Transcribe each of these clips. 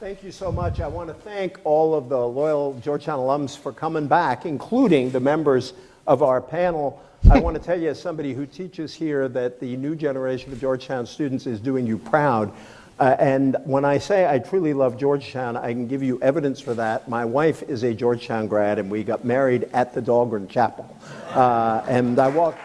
Thank you so much. I want to thank all of the loyal Georgetown alums for coming back, including the members of our panel. I want to tell you, as somebody who teaches here, that the new generation of Georgetown students is doing you proud. And when I say I truly love Georgetown, I can give you evidence for that. My wife is a Georgetown grad, and we got married at the Dahlgren Chapel. And I walked...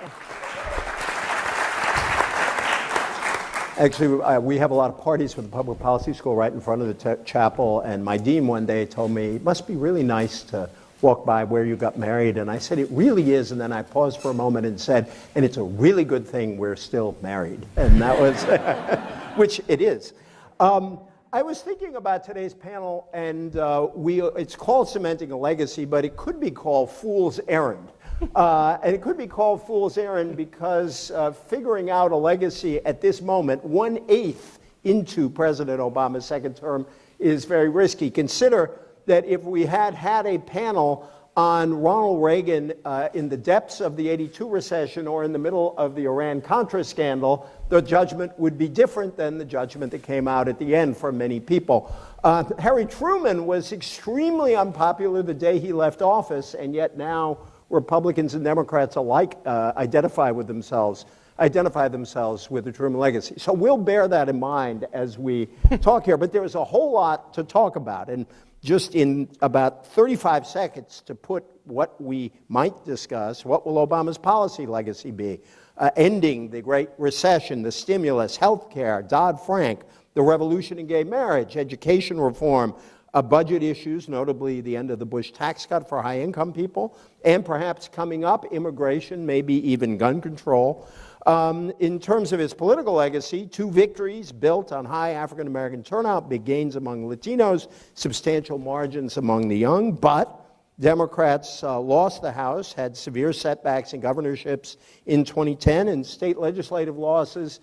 Actually, we have a lot of parties for the public policy school right in front of the chapel, and my dean one day told me, it must be really nice to walk by where you got married, and I said, it really is, and then I paused for a moment and said, and it's a really good thing we're still married, and that was, which it is. I was thinking about today's panel, and it's called Cementing a Legacy, but it could be called Fool's Errand. And it could be called Fool's Errand because figuring out a legacy at this moment, 1/8 into President Obama's second term, is very risky. Consider that if we had had a panel on Ronald Reagan in the depths of the '82 recession or in the middle of the Iran-Contra scandal, the judgment would be different than the judgment that came out at the end for many people. Harry Truman was extremely unpopular the day he left office, and yet now Republicans and Democrats alike identify themselves with the Truman legacy. So we'll bear that in mind as we talk here. But there's a whole lot to talk about. And just in about 35 seconds to put what we might discuss, what will Obama's policy legacy be? Ending the Great Recession, the stimulus, health care, Dodd-Frank, the revolution in gay marriage, education reform, budget issues, notably the end of the Bush tax cut for high-income people, and perhaps coming up, immigration, maybe even gun control. In terms of his political legacy, 2 victories built on high African-American turnout, big gains among Latinos, substantial margins among the young, but Democrats lost the House, had severe setbacks in governorships in 2010, and state legislative losses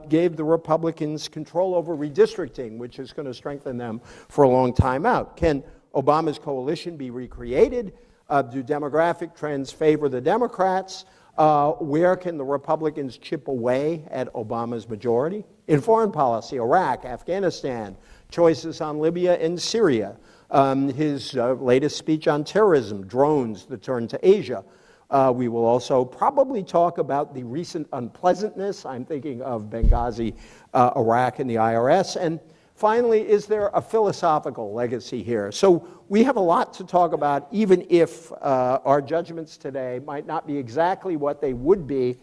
gave the Republicans control over redistricting, which is going to strengthen them for a long time out. Can Obama's coalition be recreated? Do demographic trends favor the Democrats? Where can the Republicans chip away at Obama's majority? In foreign policy, Iraq, Afghanistan, choices on Libya and Syria, his latest speech on terrorism, drones, the turn to Asia. We will also probably talk about the recent unpleasantness. I'm thinking of Benghazi, Iraq, and the IRS. And finally, is there a philosophical legacy here? So we have a lot to talk about, even if our judgments today might not be exactly what they would be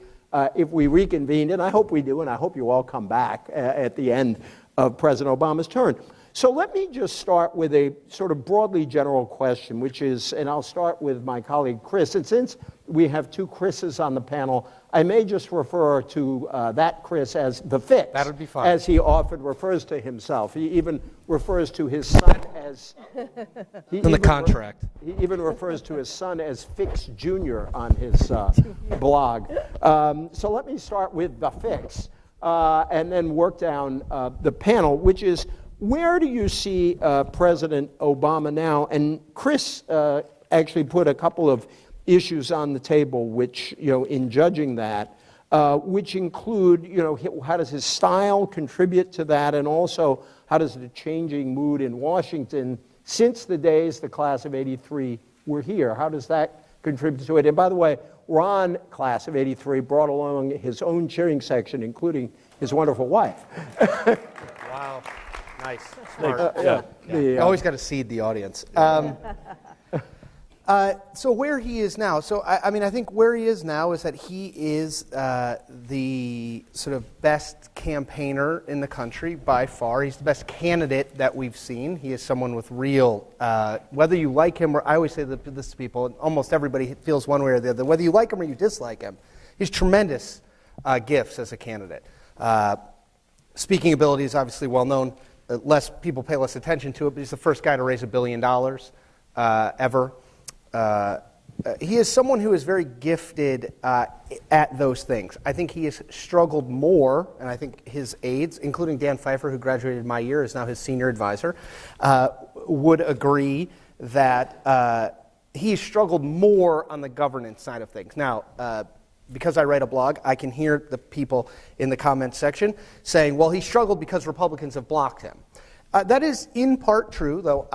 if we reconvened. And I hope we do, and I hope you all come back at the end of President Obama's term. So let me just start with a sort of broadly general question, which is, and I'll start with my colleague Chris, and since we have 2 Chris's on the panel, I may just refer to that Chris as the fix. That would be fine. As he often refers to himself. He even refers to his son as... In the contract. He even refers to his son as Fix Jr. on his blog. So let me start with the fix, and then work down the panel, which is, where do you see President Obama now? And Chris actually put a couple of issues on the table, which, in judging that, which include, how does his style contribute to that, and also how does the changing mood in Washington since the days the class of '83 were here? How does that contribute to it? And by the way, Ron, class of '83, brought along his own cheering section, including his wonderful wife. Wow. Nice. Smart. You always got to seed the audience. So where he is now, I think where he is now is that he is the sort of best campaigner in the country by far. He's the best candidate that we've seen. He is someone with real, whether you like him or, I always say this to people, and almost everybody feels one way or the other, whether you like him or you dislike him, he has tremendous gifts as a candidate. Speaking ability is obviously well known. Less people pay less attention to it, but he's the first guy to raise $1 billion ever. He is someone who is very gifted at those things. I think he has struggled more, and I think his aides, including Dan Pfeiffer, who graduated my year, is now his senior advisor, would agree that he struggled more on the governance side of things. Now, because I write a blog, I can hear the people in the comments section saying, well, he struggled because Republicans have blocked him. That is in part true, though.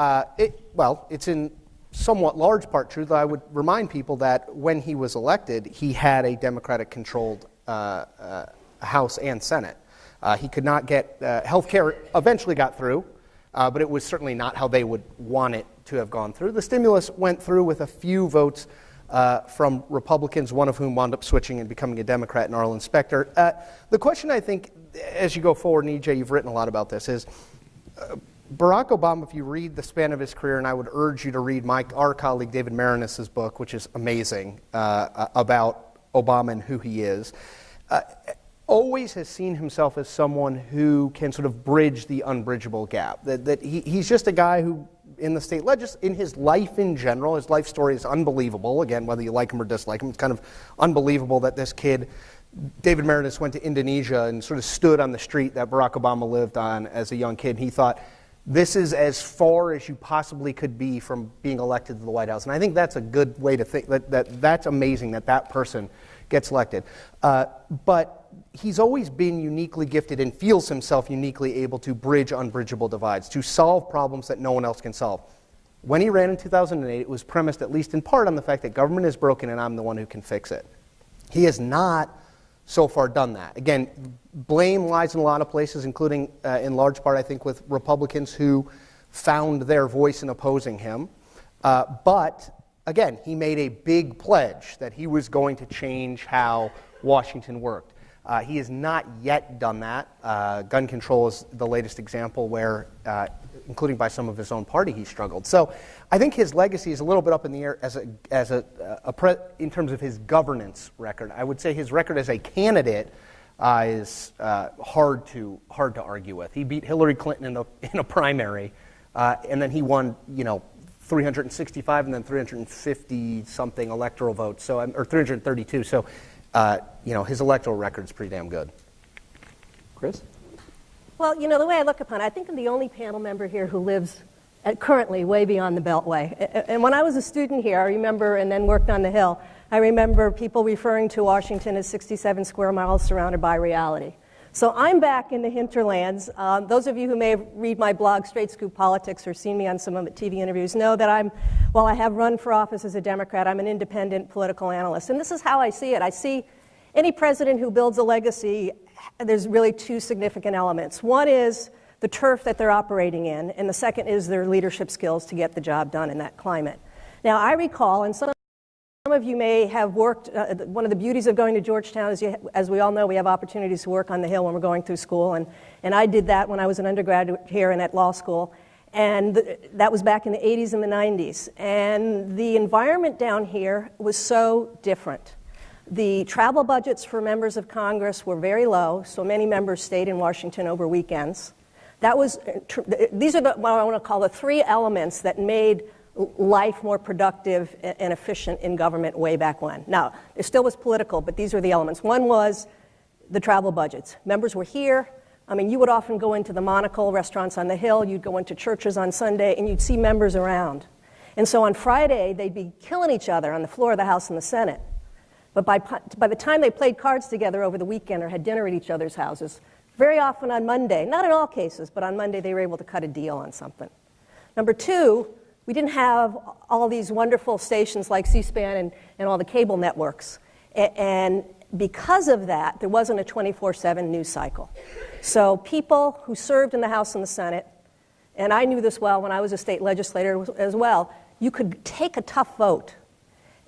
It's in somewhat large part true, though I would remind people that when he was elected, he had a Democratic-controlled House and Senate. He could not get health care, eventually got through, but it was certainly not how they would want it to have gone through. The stimulus went through with a few votes from Republicans, one of whom wound up switching and becoming a Democrat, Arlen Specter. The question, I think, as you go forward, and EJ, you've written a lot about this, is Barack Obama, if you read the span of his career, and I would urge you to read our colleague David Marinus's book, which is amazing, about Obama and who he is, always has seen himself as someone who can sort of bridge the unbridgeable gap. That he's just a guy who, in the state in his life in general, his life story is unbelievable. Again, whether you like him or dislike him, it's kind of unbelievable that this kid, David Marinus, went to Indonesia and sort of stood on the street that Barack Obama lived on as a young kid. And he thought, this is as far as you possibly could be from being elected to the White House. And I think that's a good way to think, that's amazing that person gets elected. But he's always been uniquely gifted and feels himself uniquely able to bridge unbridgeable divides, to solve problems that no one else can solve. When he ran in 2008, it was premised at least in part on the fact that government is broken and I'm the one who can fix it. He has not so far done that. Again, blame lies in a lot of places, including in large part, I think, with Republicans who found their voice in opposing him. But again, he made a big pledge that he was going to change how Washington worked. He has not yet done that. Gun control is the latest example where, including by some of his own party, he struggled. So I think his legacy is a little bit up in the air in terms of his governance record. I would say his record as a candidate is hard to argue with. He beat Hillary Clinton in a primary, and then he won, 365 and then 350 something electoral votes. So, or 332. So. His electoral record's pretty damn good. Chris? Well, the way I look upon it, I think I'm the only panel member here who lives currently way beyond the Beltway. And when I was a student here, I remember, and then worked on the Hill, I remember people referring to Washington as 67 square miles surrounded by reality. So I'm back in the hinterlands. Those of you who may read my blog, Straight Scoop Politics, or seen me on some of the TV interviews, know that while I have run for office as a Democrat, I'm an independent political analyst. And this is how I see it. I see any president who builds a legacy, there's really two significant elements. One is the turf that they're operating in, and the second is their leadership skills to get the job done in that climate. Now, I recall, and some of you may have worked, one of the beauties of going to Georgetown is, as we all know, we have opportunities to work on the Hill when we're going through school, and I did that when I was an undergraduate here and at law school, and that was back in the 80s and the 90s. And the environment down here was so different. The travel budgets for members of Congress were very low, so many members stayed in Washington over weekends. These are what I want to call the three elements that made life more productive and efficient in government way back when. Now, it still was political, but these were the elements. One was the travel budgets. Members were here. I mean, you would often go into the monocle restaurants on the Hill, you'd go into churches on Sunday, and you'd see members around. And so on Friday, they'd be killing each other on the floor of the House and the Senate. But by the time they played cards together over the weekend or had dinner at each other's houses, very often on Monday, not in all cases, but on Monday they were able to cut a deal on something. Number two, we didn't have all these wonderful stations like C-SPAN and all the cable networks. And because of that, there wasn't a 24/7 news cycle. So people who served in the House and the Senate, and I knew this well when I was a state legislator as well, you could take a tough vote.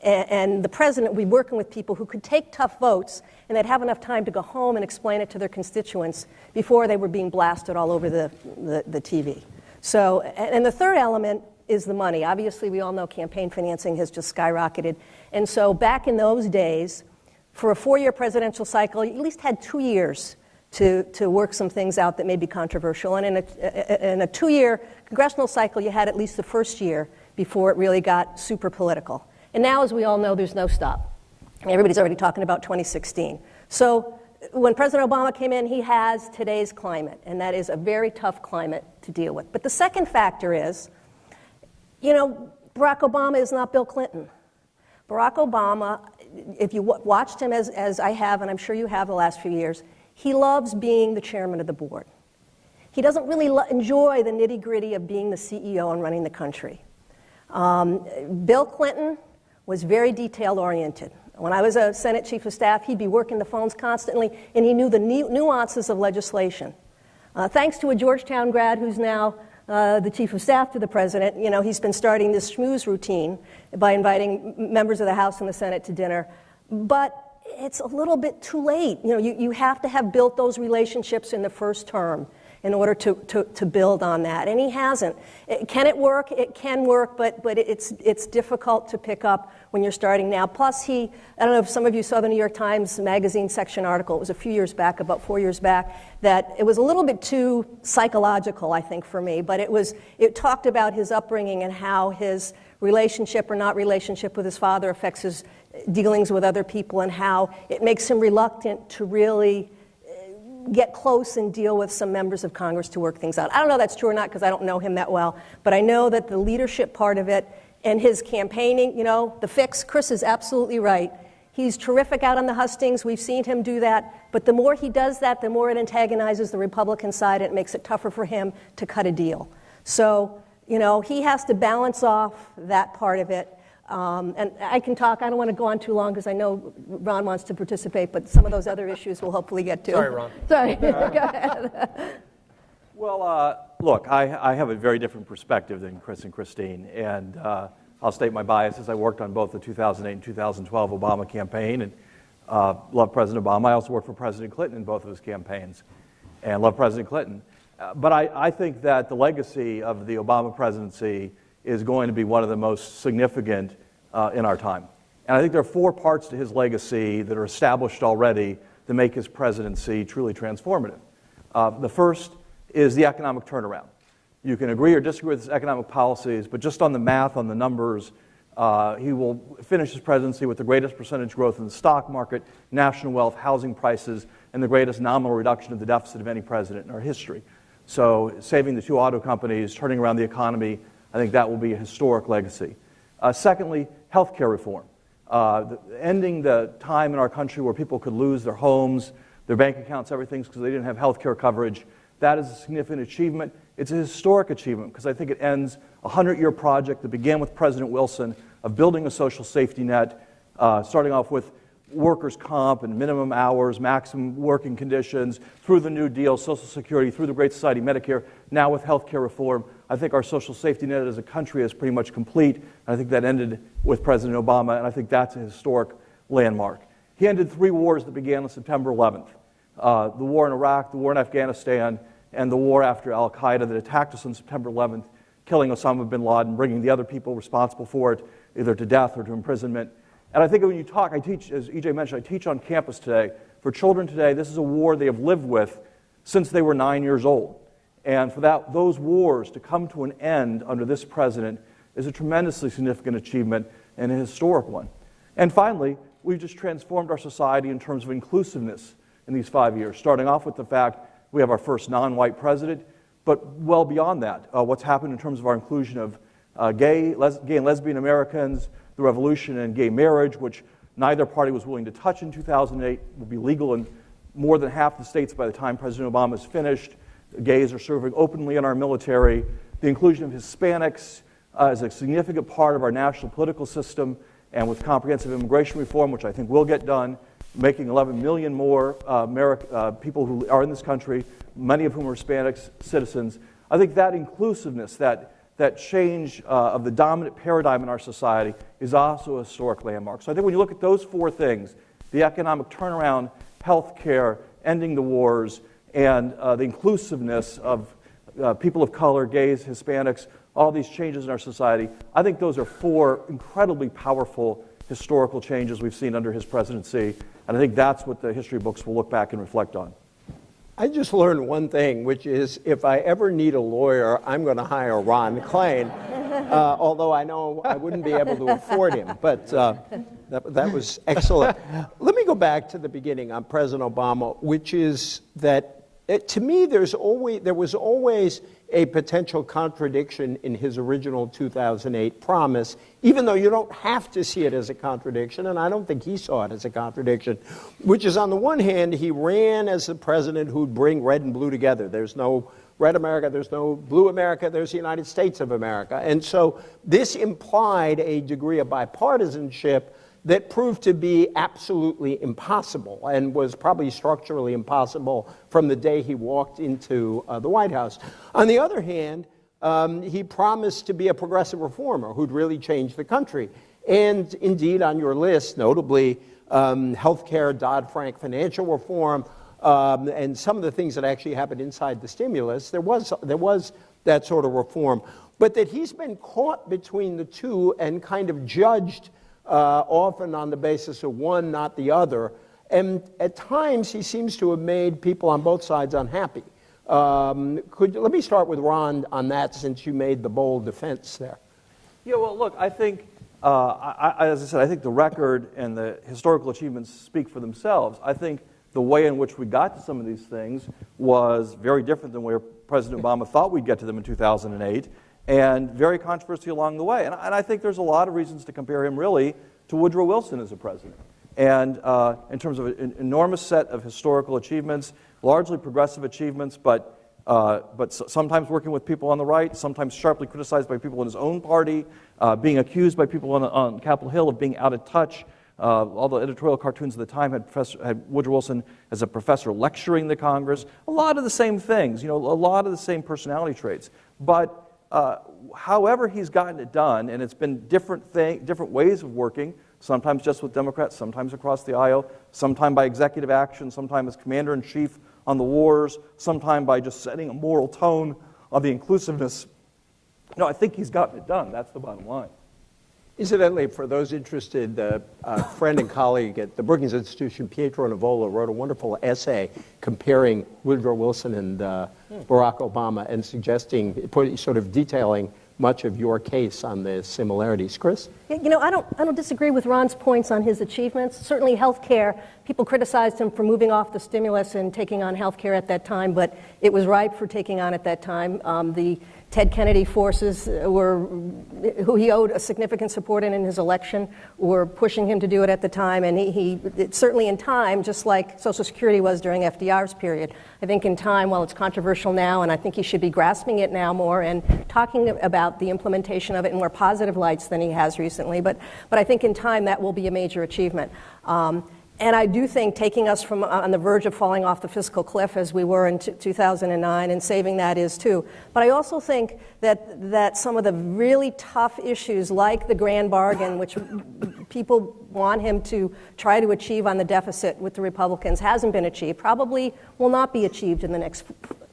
And the president would be working with people who could take tough votes, and they'd have enough time to go home and explain it to their constituents before they were being blasted all over the TV. So, and the third element is the money. Obviously, we all know campaign financing has just skyrocketed. And so back in those days, for a 4-year presidential cycle, you at least had 2 years to work some things out that may be controversial. And in a 2-year congressional cycle, you had at least the first year before it really got super political. And now, as we all know, there's no stop. Everybody's already talking about 2016. So when President Obama came in, he has today's climate, and that is a very tough climate to deal with. But the second factor is, Barack Obama is not Bill Clinton. Barack Obama, if you watched him as I have, and I'm sure you have the last few years, he loves being the chairman of the board. he doesn't really enjoy the nitty-gritty of being the CEO and running the country. Bill Clinton was very detail-oriented. When I was a Senate Chief of Staff, he'd be working the phones constantly, and he knew the nuances of legislation. Thanks to a Georgetown grad who's now the Chief of Staff to the President, he's been starting this schmooze routine by inviting members of the House and the Senate to dinner. But it's a little bit too late. You have to have built those relationships in the first term in order to build on that. And he hasn't. Can it work? It can work, but it's difficult to pick up when you're starting now. Plus, I don't know if some of you saw the New York Times Magazine section article. It was a few years back, about 4 years back, that it was a little bit too psychological, I think, for me. But it talked about his upbringing and how his relationship or not relationship with his father affects his dealings with other people, and how it makes him reluctant to really get close and deal with some members of Congress to work things out. I don't know if that's true or not because I don't know him that well, but I know that the leadership part of it and his campaigning, the fix, Chris is absolutely right. He's terrific out on the hustings. We've seen him do that. But the more he does that, the more it antagonizes the Republican side. And it makes it tougher for him to cut a deal. So, he has to balance off that part of it. And I can talk. I don't want to go on too long because I know Ron wants to participate, but some of those other issues we'll hopefully get to. Sorry, Ron. Sorry. Go ahead. Well, look, I have a very different perspective than Chris and Christine, and I'll state my biases. I worked on both the 2008 and 2012 Obama campaign, and love President Obama. I also worked for President Clinton in both of his campaigns, and love President Clinton. But I think that the legacy of the Obama presidency is going to be one of the most significant in our time. And I think there are 4 parts to his legacy that are established already that make his presidency truly transformative. The first is the economic turnaround. You can agree or disagree with his economic policies, but just on the math, on the numbers, he will finish his presidency with the greatest percentage growth in the stock market, national wealth, housing prices, and the greatest nominal reduction of the deficit of any president in our history. So saving the 2 auto companies, turning around the economy, I think that will be a historic legacy. Secondly, health care reform. Ending the time in our country where people could lose their homes, their bank accounts, everything because they didn't have health care coverage. That is a significant achievement. It's a historic achievement because I think it ends a 100-year project that began with President Wilson of building a social safety net, starting off with workers' comp and minimum hours, maximum working conditions, through the New Deal, Social Security, through the Great Society, Medicare, now with health care reform. I think our social safety net as a country is pretty much complete. And I think that ended with President Obama, and I think that's a historic landmark. He ended 3 wars that began on September 11th. The war in Iraq, the war in Afghanistan, and the war after al-Qaeda that attacked us on September 11th, killing Osama bin Laden, bringing the other people responsible for it either to death or to imprisonment. And I think when you talk, I teach, as EJ mentioned, I teach on campus today. For children today, this is a war they have lived with since they were 9 years old. And for those wars to come to an end under this president is a tremendously significant achievement and a historic one. And finally, we've just transformed our society in terms of inclusiveness in these 5 years, starting off with the fact we have our first non-white president, but well beyond that, what's happened in terms of our inclusion of gay and lesbian Americans, the revolution in gay marriage, which neither party was willing to touch in 2008, will be legal in more than half the states by the time President Obama is finished. Gays are serving openly in our military. The inclusion of Hispanics is a significant part of our national political system, and with comprehensive immigration reform, which I think will get done, making 11 million more people who are in this country, many of whom are Hispanic citizens. I think that inclusiveness, that change of the dominant paradigm in our society is also a historic landmark. So I think when you look at those 4 things, the economic turnaround, health care, ending the wars, and the inclusiveness of people of color, gays, Hispanics, all these changes in our society, I think those are 4 incredibly powerful historical changes we've seen under his presidency, and I think that's what the history books will look back and reflect on. I just learned one thing, which is if I ever need a lawyer, I'm going to hire Ron Klain, although I know I wouldn't be able to afford him. But that was excellent. Let me go back to the beginning on President Obama, which is that to me there was always a potential contradiction in his original 2008 promise, even though you don't have to see it as a contradiction, and I don't think he saw it as a contradiction, which is on the one hand, he ran as the president who'd bring red and blue together. There's no red America, there's no blue America, there's the United States of America. And so this implied a degree of bipartisanship that proved to be absolutely impossible and was probably structurally impossible from the day he walked into the White House. On the other hand, he promised to be a progressive reformer who'd really change the country. And indeed, on your list, notably, healthcare, Dodd-Frank financial reform, and some of the things that actually happened inside the stimulus, there was that sort of reform. But that he's been caught between the two and kind of judged often on the basis of one, not the other. And at times, he seems to have made people on both sides unhappy. Let me start with Ron on that, since you made the bold defense there. Yeah, well, look, I think, as I said, I think the record and the historical achievements speak for themselves. I think the way in which we got to some of these things was very different than where President Obama thought we'd get to them in 2008, and very controversial along the way. And I think there's a lot of reasons to compare him, really, to Woodrow Wilson as a president. And in terms of an enormous set of historical achievements, largely progressive achievements, but sometimes working with people on the right, sometimes sharply criticized by people in his own party, being accused by people on Capitol Hill of being out of touch. All the editorial cartoons at the time had Woodrow Wilson as a professor lecturing the Congress. A lot of the same things, a lot of the same personality traits. But however he's gotten it done, and it's been different ways of working, sometimes just with Democrats, sometimes across the aisle, sometimes by executive action, sometimes as commander-in-chief on the wars, sometimes by just setting a moral tone of the inclusiveness. I think he's gotten it done. That's the bottom line. Incidentally, for those interested, a friend and colleague at the Brookings Institution, Pietro Nivola, wrote a wonderful essay comparing Woodrow Wilson and Barack Obama and sort of detailing much of your case on the similarities. Chris? I don't disagree with Ron's points on his achievements. Certainly health care, people criticized him for moving off the stimulus and taking on health care at that time, but it was ripe for taking on at that time. The Ted Kennedy forces who he owed a significant support in his election, were pushing him to do it at the time, and he certainly in time, just like Social Security was during FDR's period. I think in time, while it's controversial now, and I think he should be grasping it now more and talking about the implementation of it in more positive lights than he has recently, but I think in time that will be a major achievement. And I do think taking us from on the verge of falling off the fiscal cliff as we were in 2009 and saving that is too. But I also think that some of the really tough issues like the grand bargain, which people want him to try to achieve on the deficit with the Republicans, hasn't been achieved, probably will not be achieved in the next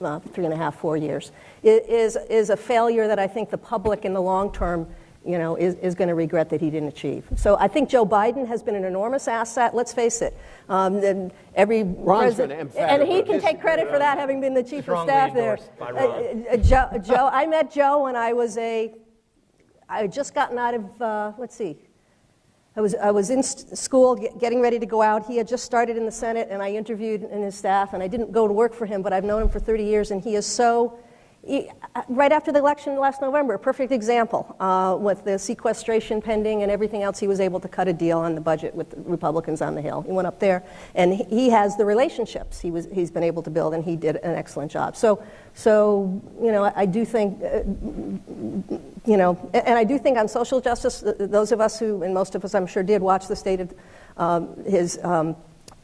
3.5, 4 years, is a failure that I think the public in the long term is going to regret that he didn't achieve. So I think Joe Biden has been an enormous asset. Let's face it. Every president, and he can take credit for that, having been the chief of staff there. Joe, I met Joe when I had just gotten out of, I was in school getting ready to go out. He had just started in the Senate, and I interviewed in his staff, and I didn't go to work for him, but I've known him for 30 years, and he is right after the election last November, a perfect example. With the sequestration pending and everything else, he was able to cut a deal on the budget with the Republicans on the Hill. He went up there, and he has the relationships he's been able to build, and he did an excellent job. So I do think, and I do think on social justice, those of us who, and most of us I'm sure did watch the state of his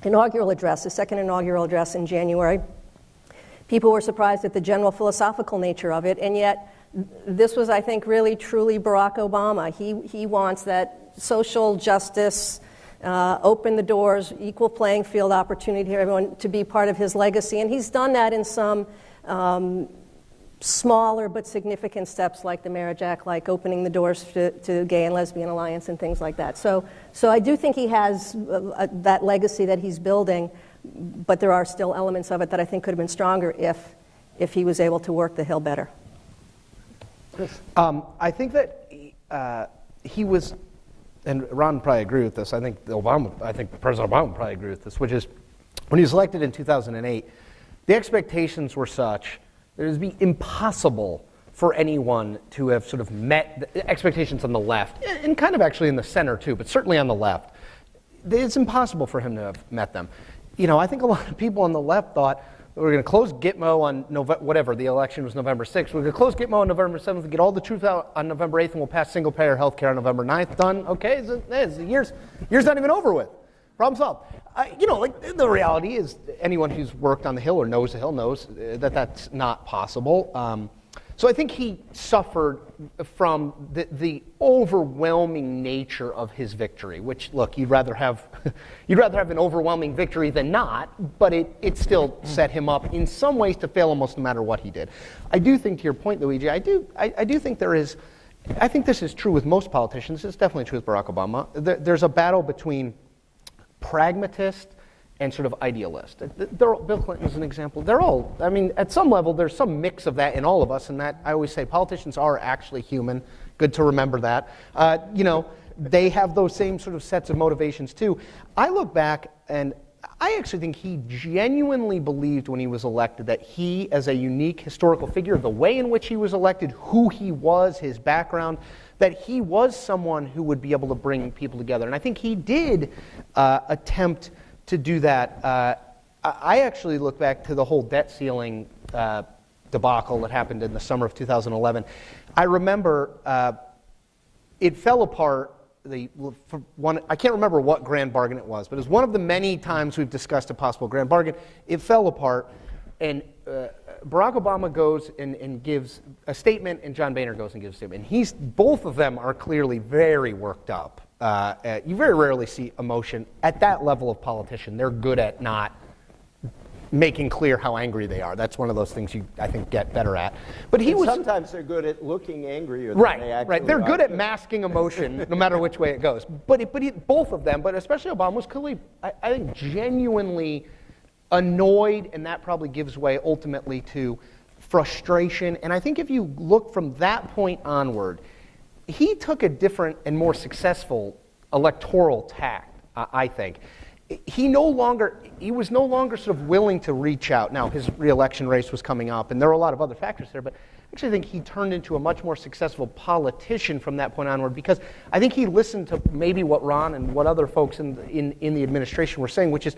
inaugural address, his second inaugural address in January. People were surprised at the general philosophical nature of it, and yet this was, I think, really, truly Barack Obama. He wants that social justice, open the doors, equal playing field opportunity for everyone to be part of his legacy, and he's done that in some smaller but significant steps like the Marriage Act, like opening the doors to gay and lesbian alliance and things like that. So I do think he has that legacy that he's building, but there are still elements of it that I think could have been stronger if he was able to work the Hill better. I think that he was, and Ron would probably agree with this, I think President Obama would probably agree with this, which is when he was elected in 2008, the expectations were such that it would be impossible for anyone to have sort of met the expectations on the left, and kind of actually in the center too, but certainly on the left. It's impossible for him to have met them. I think a lot of people on the left thought we're going to close Gitmo on whatever, the election was November 6th. We're going to close Gitmo on November 7th and get all the truth out on November 8th, and we'll pass single-payer health care on November 9th. Done. Okay, the year's not even over with. Problem solved. Like the reality is, anyone who's worked on the Hill or knows the Hill knows that that's not possible. So I think he suffered from the overwhelming nature of his victory, which, look, you'd rather have an overwhelming victory than not, but it still set him up in some ways to fail almost no matter what he did. I do think, to your point, Luigi, I do think there is, I think this is true with most politicians. It's definitely true with Barack Obama. There's a battle between pragmatist and sort of idealist. Bill Clinton is an example. They're all, I mean, at some level, there's some mix of that in all of us, and that I always say politicians are actually human. Good to remember that. They have those same sort of sets of motivations too. I look back, and I actually think he genuinely believed when he was elected that he, as a unique historical figure, the way in which he was elected, who he was, his background, that he was someone who would be able to bring people together. And I think he did attempt to do that. I actually look back to the whole debt ceiling debacle that happened in the summer of 2011. I remember it fell apart. I can't remember what grand bargain it was, but it was one of the many times we've discussed a possible grand bargain. It fell apart, and Barack Obama goes and gives a statement, and John Boehner goes and gives a statement. And both of them are clearly very worked up. You very rarely see emotion at that level of politician. They're good at not making clear how angry they are. That's one of those things I think, get better at. But sometimes they're good at looking angrier than they actually right. They're good are. at masking emotion, no matter which way it goes. But both of them, but especially Obama, was clearly, I think, genuinely annoyed, and that probably gives way ultimately to frustration. And I think if you look from that point onward, he took a different and more successful electoral tack, I think. He was no longer sort of willing to reach out. Now, his re-election race was coming up, and there were a lot of other factors there, but I actually think he turned into a much more successful politician from that point onward, because I think he listened to maybe what Ron and what other folks in the administration were saying, which is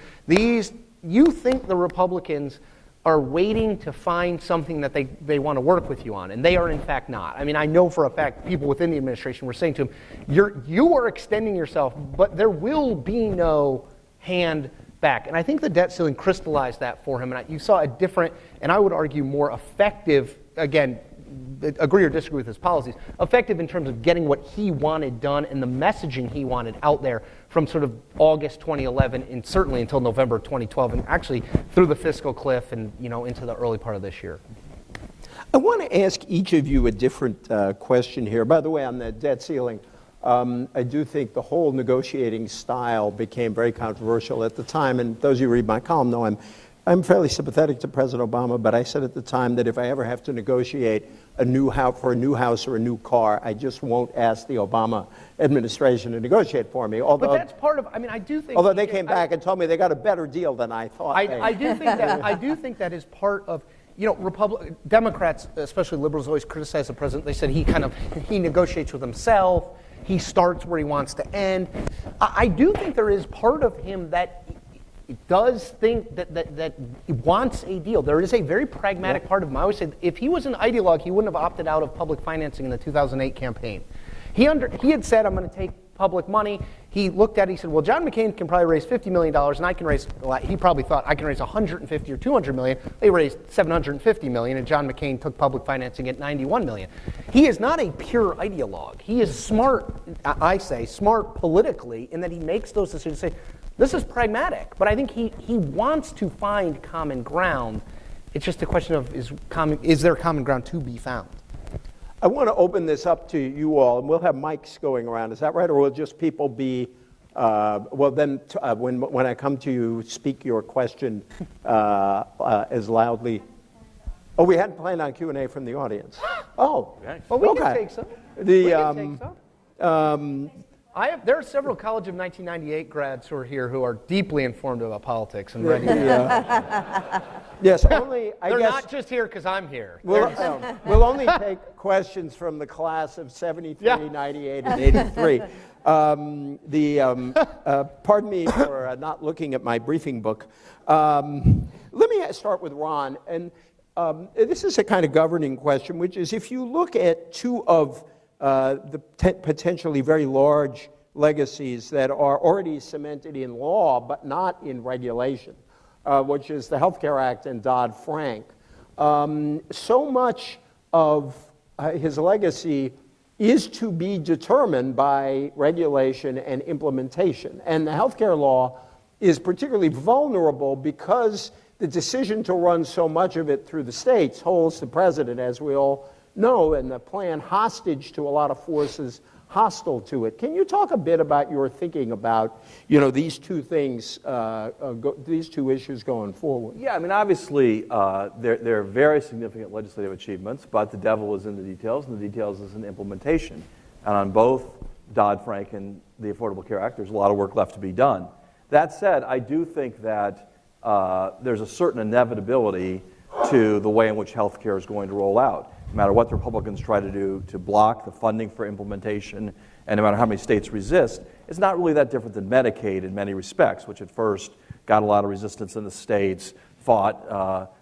you think the Republicans are waiting to find something that they want to work with you on, and they are in fact not. I mean, I know for a fact people within the administration were saying to him, you are extending yourself, but there will be no hand back. And I think the debt ceiling crystallized that for him, and you saw a different, and I would argue more effective, again, agree or disagree with his policies, effective in terms of getting what he wanted done and the messaging he wanted out there from sort of August 2011 and certainly until November 2012, and actually through the fiscal cliff and into the early part of this year. I want to ask each of you a different question here. By the way, on the debt ceiling, I do think the whole negotiating style became very controversial at the time, and those of you who read my column know I'm fairly sympathetic to President Obama, but I said at the time that if I ever have to negotiate a new house or a new car, I just won't ask the Obama administration to negotiate for me. But that's part of, I do think... Although they came back and told me they got a better deal than I thought. I do think that is part of... Democrats, especially liberals, always criticize the president. They said he negotiates with himself. He starts where he wants to end. I do think there is part of him that does think that he wants a deal. There is a very pragmatic part of him. I always say, if he was an ideologue, he wouldn't have opted out of public financing in the 2008 campaign. He had said, I'm going to take public money. He looked at it, he said, well, John McCain can probably raise $50 million, and I can raise, he probably thought, I can raise 150 or 200 million. They raised 750 million, and John McCain took public financing at 91 million. He is not a pure ideologue. He is smart, I say, smart politically, in that he makes those decisions, say, this is pragmatic, but I think he wants to find common ground. It's just a question of, is there common ground to be found? I want to open this up to you all, and we'll have mics going around. Is that right, or will just people be? When I come to you, speak your question as loudly. Oh, we hadn't planned on Q&A from the audience. Oh, well, we can take some. There are several College of 1998 grads who are here who are deeply informed about politics and ready. Yes, only I They're guess not just here because I'm here. We'll only take questions from the class of 73, 98, and 83. Pardon me for not looking at my briefing book. Let me start with Ron. And this is a kind of governing question, which is if you look at two of the potentially very large legacies that are already cemented in law but not in regulation, which is the Health Care Act and Dodd-Frank, so much of his legacy is to be determined by regulation and implementation. And the healthcare law is particularly vulnerable because the decision to run so much of it through the states holds the president, as we all know, and the plan hostage to a lot of forces hostile to it. Can you talk a bit about your thinking about, these two things, these two issues going forward? Yeah, I mean, obviously, there are very significant legislative achievements, but the devil is in the details, and the details is in implementation. And on both Dodd-Frank and the Affordable Care Act, there's a lot of work left to be done. That said, I do think that there's a certain inevitability to the way in which health care is going to roll out. No matter what the Republicans try to do to block the funding for implementation, and no matter how many states resist, it's not really that different than Medicaid in many respects, which at first got a lot of resistance in the states, fought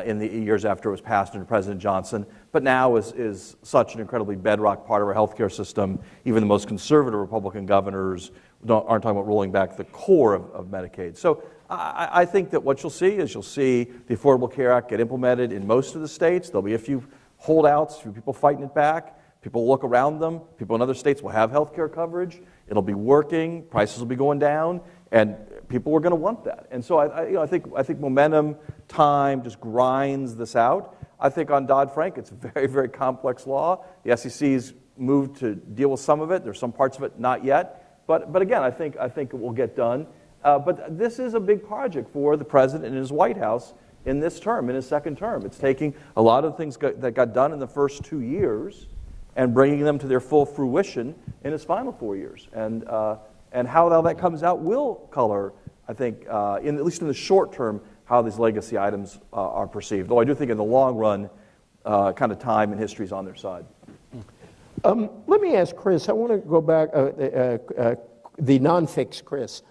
in the years after it was passed under President Johnson, but now is such an incredibly bedrock part of our healthcare system. Even the most conservative Republican governors aren't talking about rolling back the core of Medicaid. So I think that what you'll see is the Affordable Care Act get implemented in most of the states. There'll be a few holdouts, a few people fighting it back. People will look around them. People in other states will have health care coverage. It'll be working. Prices will be going down, and people are going to want that. And so I think momentum, time just grinds this out. I think on Dodd-Frank, it's a very, very complex law. The SEC's moved to deal with some of it. There's some parts of it not yet. But again, I think it will get done. But this is a big project for the president and his White House in this term, in his second term. It's taking a lot of things that got done in the first 2 years and bringing them to their full fruition in his final 4 years. And how that comes out will color, I think, at least in the short term, how these legacy items are perceived. Though I do think in the long run, kind of time and history is on their side. Let me ask Chris, I want to go back, the non-fixed Chris,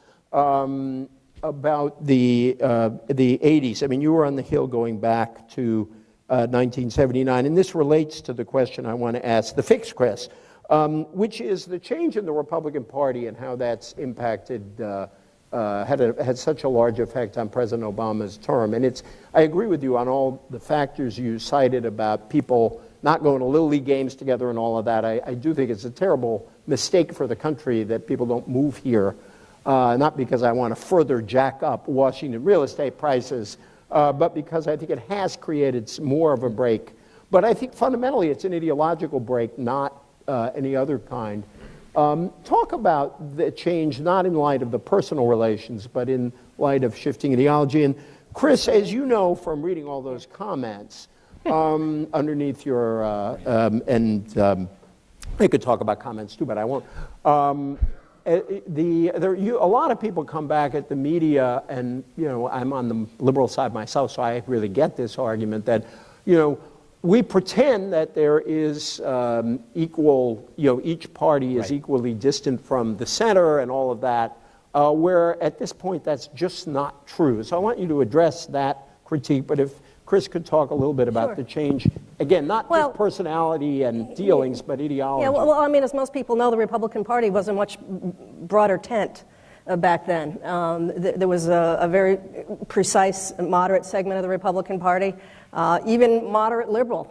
about the 80s. I mean, you were on the Hill going back to 1979, and this relates to the question I want to ask the fixed Chris, which is the change in the Republican Party and how that's impacted, had such a large effect on President Obama's term. And I agree with you on all the factors you cited about people not going to Little League games together and all of that. I do think it's a terrible mistake for the country that people don't move here. Not because I want to further jack up Washington real estate prices, but because I think it has created more of a break. But I think fundamentally it's an ideological break, not any other kind. Talk about the change, not in light of the personal relations, but in light of shifting ideology. And Chris, as you know from reading all those comments underneath your, I could talk about comments too, but I won't. A lot of people come back at the media, and I'm on the liberal side myself, so I really get this argument that we pretend that there is equal, each party is equally distant from the center and all of that, where at this point that's just not true. So I want you to address that critique, but if Chris could talk a little bit about the change, again, not just personality and dealings, but ideology. Yeah, well, I mean, as most people know, the Republican Party was a much broader tent back then. There was a very precise, moderate segment of the Republican Party, even moderate liberal.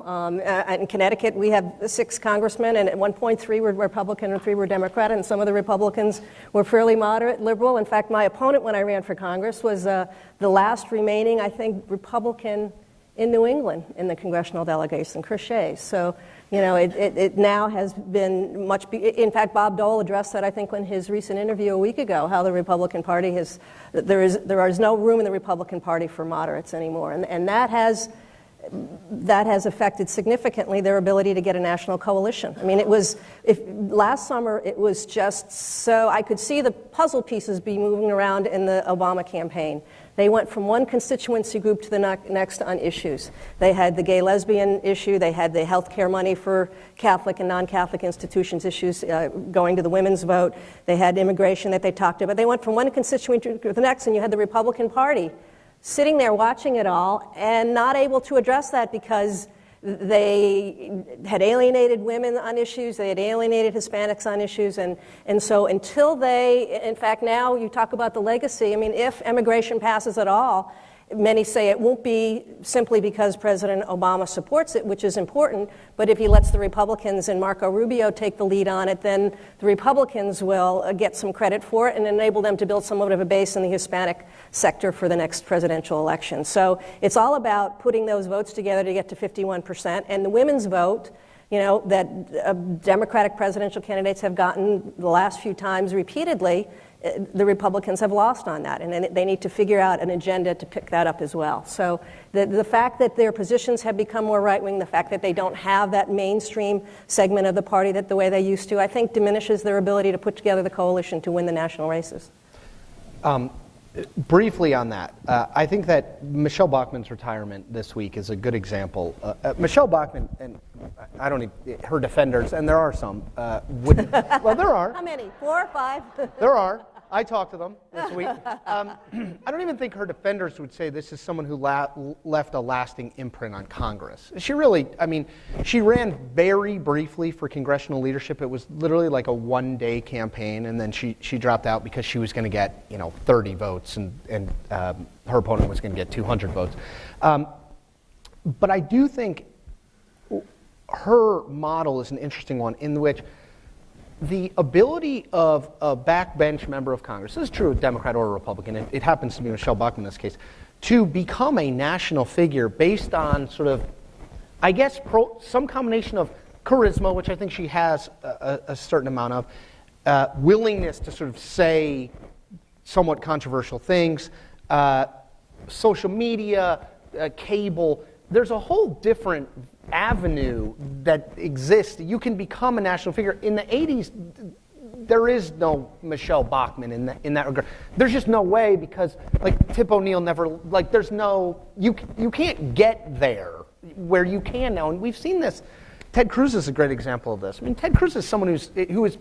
In Connecticut, we have 6 congressmen, and at one point 3 were Republican and 3 were Democrat, and some of the Republicans were fairly moderate, liberal. In fact, my opponent when I ran for Congress was the last remaining, I think, Republican in New England in the congressional delegation, Chris Shays. So, it now has been in fact, Bob Dole addressed that, I think, in his recent interview a week ago, how the Republican Party there is no room in the Republican Party for moderates anymore. And that has that has affected significantly their ability to get a national coalition. I mean, last summer, it was just so, I could see the puzzle pieces be moving around in the Obama campaign. They went from one constituency group to the next on issues. They had the gay-lesbian issue, they had the health care money for Catholic and non-Catholic institutions issues going to the women's vote, they had immigration that they talked about. They went from one constituency to the next, and you had the Republican Party sitting there watching it all and not able to address that because they had alienated women on issues, they had alienated Hispanics on issues, and so until they, in fact, now you talk about the legacy, I mean, if immigration passes at all, many say it won't be simply because President Obama supports it, which is important, but if he lets the Republicans and Marco Rubio take the lead on it, then the Republicans will get some credit for it and enable them to build somewhat of a base in the Hispanic sector for the next presidential election. So it's all about putting those votes together to get to 51%. And the women's vote, you know, that Democratic presidential candidates have gotten the last few times repeatedly, the Republicans have lost on that, and they need to figure out an agenda to pick that up as well. So the fact that their positions have become more right-wing, the fact that they don't have that mainstream segment of the party that the way they used to, I think diminishes their ability to put together the coalition to win the national races. Briefly on that, I think that Michelle Bachmann's retirement this week is a good example. Michelle Bachmann, and I don't even, her defenders, and there are some, wouldn't, well, there are. How many? 4 or 5? There are. I talked to them this week. I don't even think her defenders would say this is someone who left a lasting imprint on Congress. She really, I mean, she ran very briefly for congressional leadership. It was literally like a one-day campaign, and then she dropped out because she was going to get, 30 votes, and her opponent was going to get 200 votes. But I do think her model is an interesting one in which the ability of a backbench member of Congress, this is true of Democrat or Republican, it happens to be Michelle Bachmann in this case, to become a national figure based on sort of, I guess, some combination of charisma, which I think she has a certain amount of, willingness to sort of say somewhat controversial things, social media, cable. There's a whole different avenue that exists. You can become a national figure. In the 80s, there is no Michelle Bachmann in that regard. There's just no way because, like, Tip O'Neill never, like, there's no, you can't get there where you can now. And we've seen this. Ted Cruz is a great example of this. I mean, Ted Cruz is someone who is,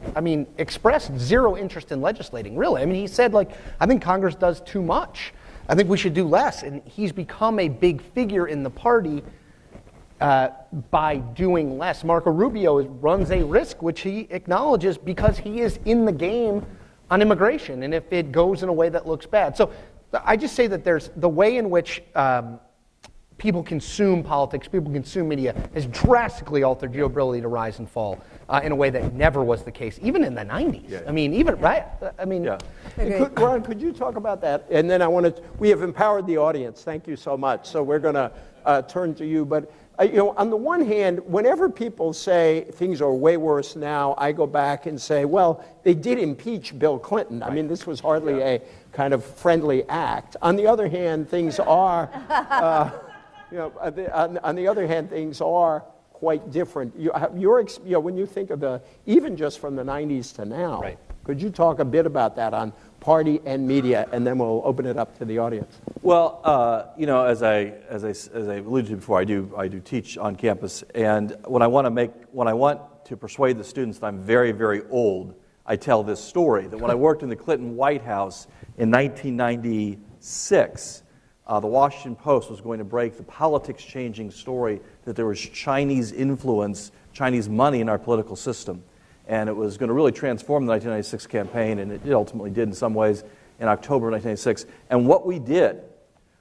expressed zero interest in legislating, really. I mean, he said, like, I think Congress does too much. I think we should do less. And he's become a big figure in the party by doing less. Marco Rubio runs a risk, which he acknowledges because he is in the game on immigration, and if it goes in a way that looks bad. So I just say that there's the way in which people consume politics, people consume media, has drastically altered your ability to rise and fall in a way that never was the case, even in the 90s. Yeah. I mean, even, right? I mean, yeah. Ron, could you talk about that? And then we have empowered the audience. Thank you so much. So we're going to turn to you. But on the one hand, whenever people say things are way worse now, I go back and say, well, they did impeach Bill Clinton. Right. I mean, this was hardly a kind of friendly act. On the other hand, things are, on the other hand, things are quite different. When you think of even just from the 90s to now, right. Could you talk a bit about that on party and media, and then we'll open it up to the audience. Well, as I alluded to before, I do teach on campus, and when I want to persuade the students that I'm very, very old, I tell this story that when I worked in the Clinton White House in 1996, the Washington Post was going to break the politics-changing story that there was Chinese influence, Chinese money in our political system. And it was going to really transform the 1996 campaign, and it ultimately did in some ways in October of 1996. And what we did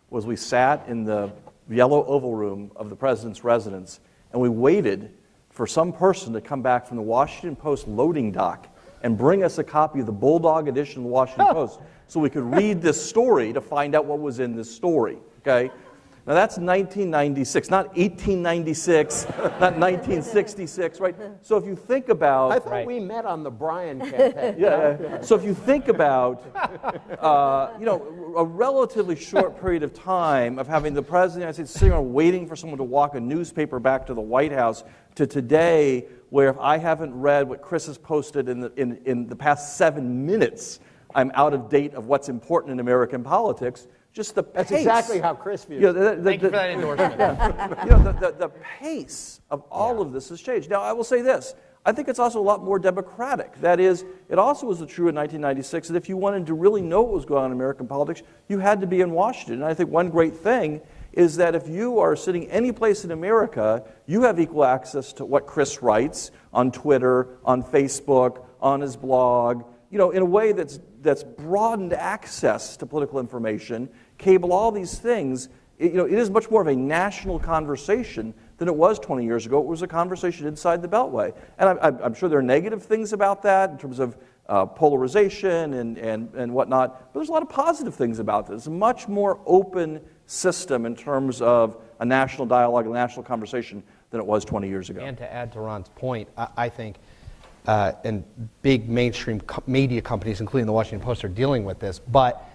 was we sat in the yellow oval room of the president's residence, and we waited for some person to come back from the Washington Post loading dock and bring us a copy of the Bulldog edition of the Washington Post so we could read this story to find out what was in this story, okay? Now that's 1996, not 1896, not 1966, right? So if you think about... I thought we met on the Bryan campaign. Yeah. So if you think about, a relatively short period of time of having the President of the United States sitting around waiting for someone to walk a newspaper back to the White House, to today, where if I haven't read what Chris has posted in the past 7 minutes, I'm out of date of what's important in American politics. Just the pace. That's exactly how Chris views it. Thank you for that endorsement. The pace of all of this has changed. Now, I will say this. I think it's also a lot more democratic. That is, it also was true in 1996 that if you wanted to really know what was going on in American politics, you had to be in Washington. And I think one great thing is that if you are sitting any place in America, you have equal access to what Chris writes on Twitter, on Facebook, on his blog, in a way that's broadened access to political information, cable, all these things. It is much more of a national conversation than it was 20 years ago. It was a conversation inside the Beltway. And I'm sure there are negative things about that in terms of polarization and whatnot, but there's a lot of positive things about this. It's a much more open system in terms of a national dialogue, a national conversation than it was 20 years ago. And to add to Ron's point, I think, and big mainstream media companies, including the Washington Post, are dealing with this, but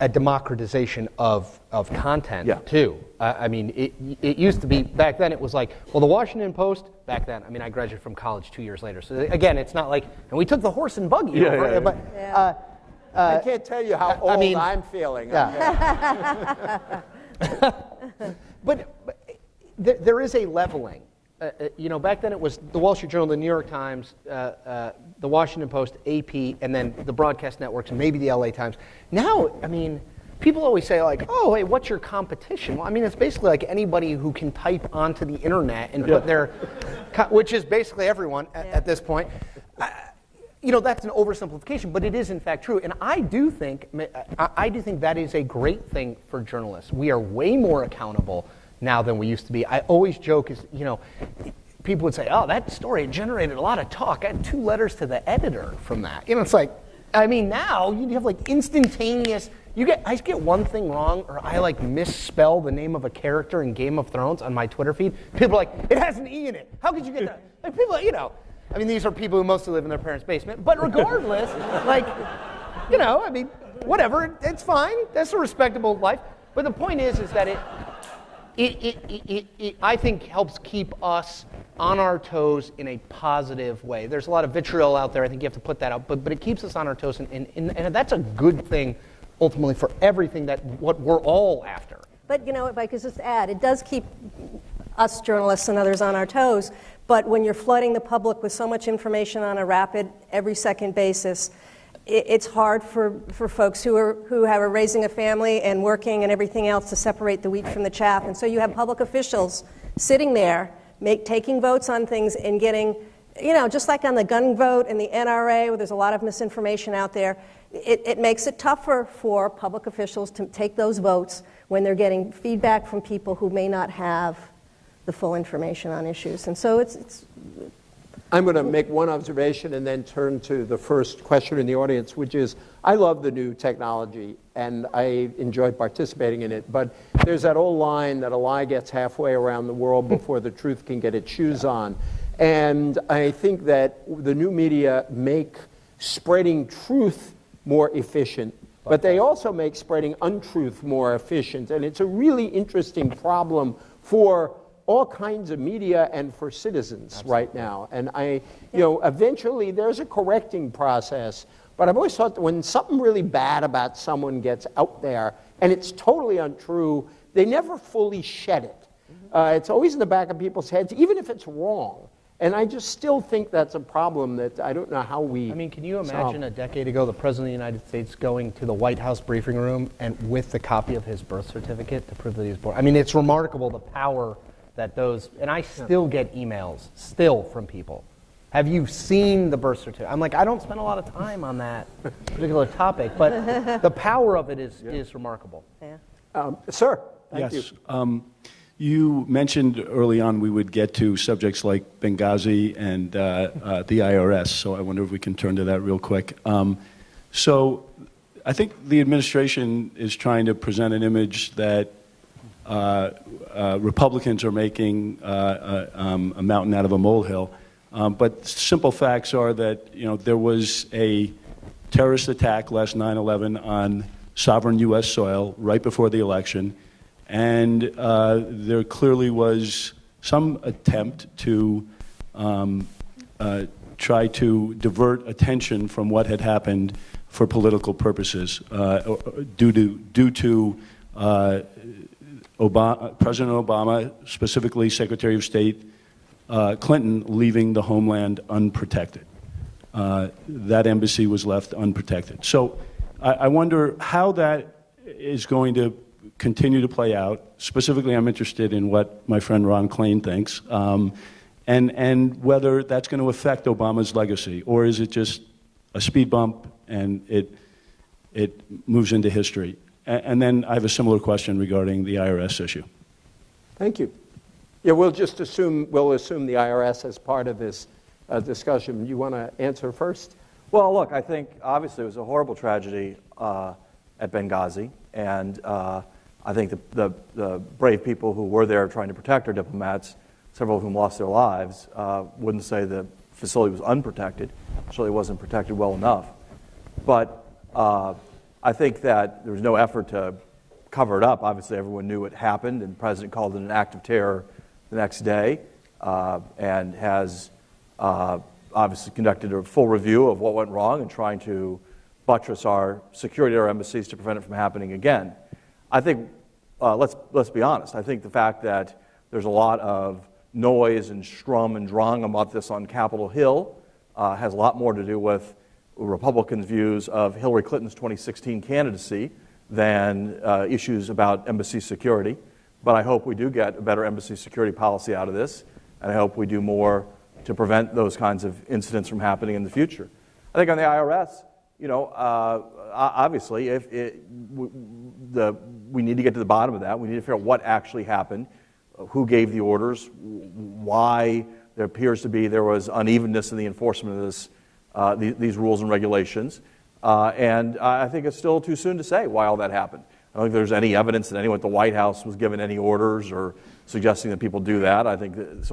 a democratization of content, too. I mean, it used to be, back then it was like, well, the Washington Post, back then, I mean, I graduated from college 2 years later, so again, it's not like, and we took the horse and buggy over, but... I can't tell you how old I'm feeling. Yeah. But there is a leveling. Back then it was the Wall Street Journal, the New York Times, the Washington Post, AP, and then the broadcast networks, and maybe the LA Times. Now, I mean, people always say, like, oh, hey, what's your competition? Well, I mean, it's basically like anybody who can type onto the internet and put their, which is basically everyone at this point. That's an oversimplification, but it is in fact true. And I do think that is a great thing for journalists. We are way more accountable now than we used to be. I always joke people would say, oh, that story generated a lot of talk. I had 2 letters to the editor from that. It's like, I mean, now you have like instantaneous, I get one thing wrong, or I like misspell the name of a character in Game of Thrones on my Twitter feed. People are like, it has an E in it. How could you get that? Like people, I mean, these are people who mostly live in their parents' basement, but regardless, I mean, whatever, it's fine. That's a respectable life. But the point is that it I think helps keep us on our toes in a positive way. There's a lot of vitriol out there. I think you have to put that out, but it keeps us on our toes, and that's a good thing ultimately for everything what we're all after. But if I could just add, it does keep us journalists and others on our toes, but when you're flooding the public with so much information on a rapid, every second basis, it's hard for folks who are raising a family and working and everything else to separate the wheat from the chaff. And so you have public officials sitting there taking votes on things and getting, just like on the gun vote and the NRA, where there's a lot of misinformation out there, it makes it tougher for public officials to take those votes when they're getting feedback from people who may not have the full information on issues. And so it's I'm going to make one observation and then turn to the first question in the audience, which is, I love the new technology and I enjoy participating in it, but there's that old line that a lie gets halfway around the world before the truth can get its shoes on. And I think that the new media make spreading truth more efficient, but they also make spreading untruth more efficient. And it's a really interesting problem for all kinds of media and for citizens right now. And eventually there's a correcting process, but I've always thought that when something really bad about someone gets out there and it's totally untrue, they never fully shed it. It's always in the back of people's heads, even if it's wrong. And I just still think that's a problem that I don't know how we can you imagine a decade ago the President of the United States going to the White House briefing room and with the copy of his birth certificate to prove that he was born? I mean, it's remarkable the power that those, and I still get emails, from people. Have you seen the birth certificate? I'm like, I don't spend a lot of time on that particular topic, but the power of it is remarkable. Yeah. Sir, thank you. You mentioned early on we would get to subjects like Benghazi and the IRS, so I wonder if we can turn to that real quick. So I think the administration is trying to present an image that Republicans are making a mountain out of a molehill. But simple facts are that, there was a terrorist attack last 9/11 on sovereign U.S. soil right before the election, and there clearly was some attempt to try to divert attention from what had happened for political purposes due to President Obama, specifically Secretary of State Clinton, leaving the homeland unprotected. That embassy was left unprotected. So I wonder how that is going to continue to play out. Specifically, I'm interested in what my friend Ron Klain thinks, and whether that's going to affect Obama's legacy, or is it just a speed bump and it moves into history? And then I have a similar question regarding the IRS issue. Thank you. Yeah, we'll assume the IRS as part of this discussion. You want to answer first? Well, look, I think obviously it was a horrible tragedy at Benghazi, and I think the brave people who were there trying to protect our diplomats, several of whom lost their lives, wouldn't say the facility was unprotected. Surely it wasn't protected well enough. But I think that there was no effort to cover it up. Obviously, everyone knew it happened, and the president called it an act of terror the next day, and has obviously conducted a full review of what went wrong and trying to buttress our security at our embassies to prevent it from happening again. I think, let's be honest, I think the fact that there's a lot of noise and strum and drang about this on Capitol Hill has a lot more to do with Republicans' views of Hillary Clinton's 2016 candidacy than issues about embassy security. But I hope we do get a better embassy security policy out of this, and I hope we do more to prevent those kinds of incidents from happening in the future. I think on the IRS, obviously, we need to get to the bottom of that. We need to figure out what actually happened, who gave the orders, why there appears to be there was unevenness in the enforcement of this, these rules and regulations. And I think it's still too soon to say why all that happened. I don't think there's any evidence that anyone at the White House was given any orders or suggesting that people do that. I think that's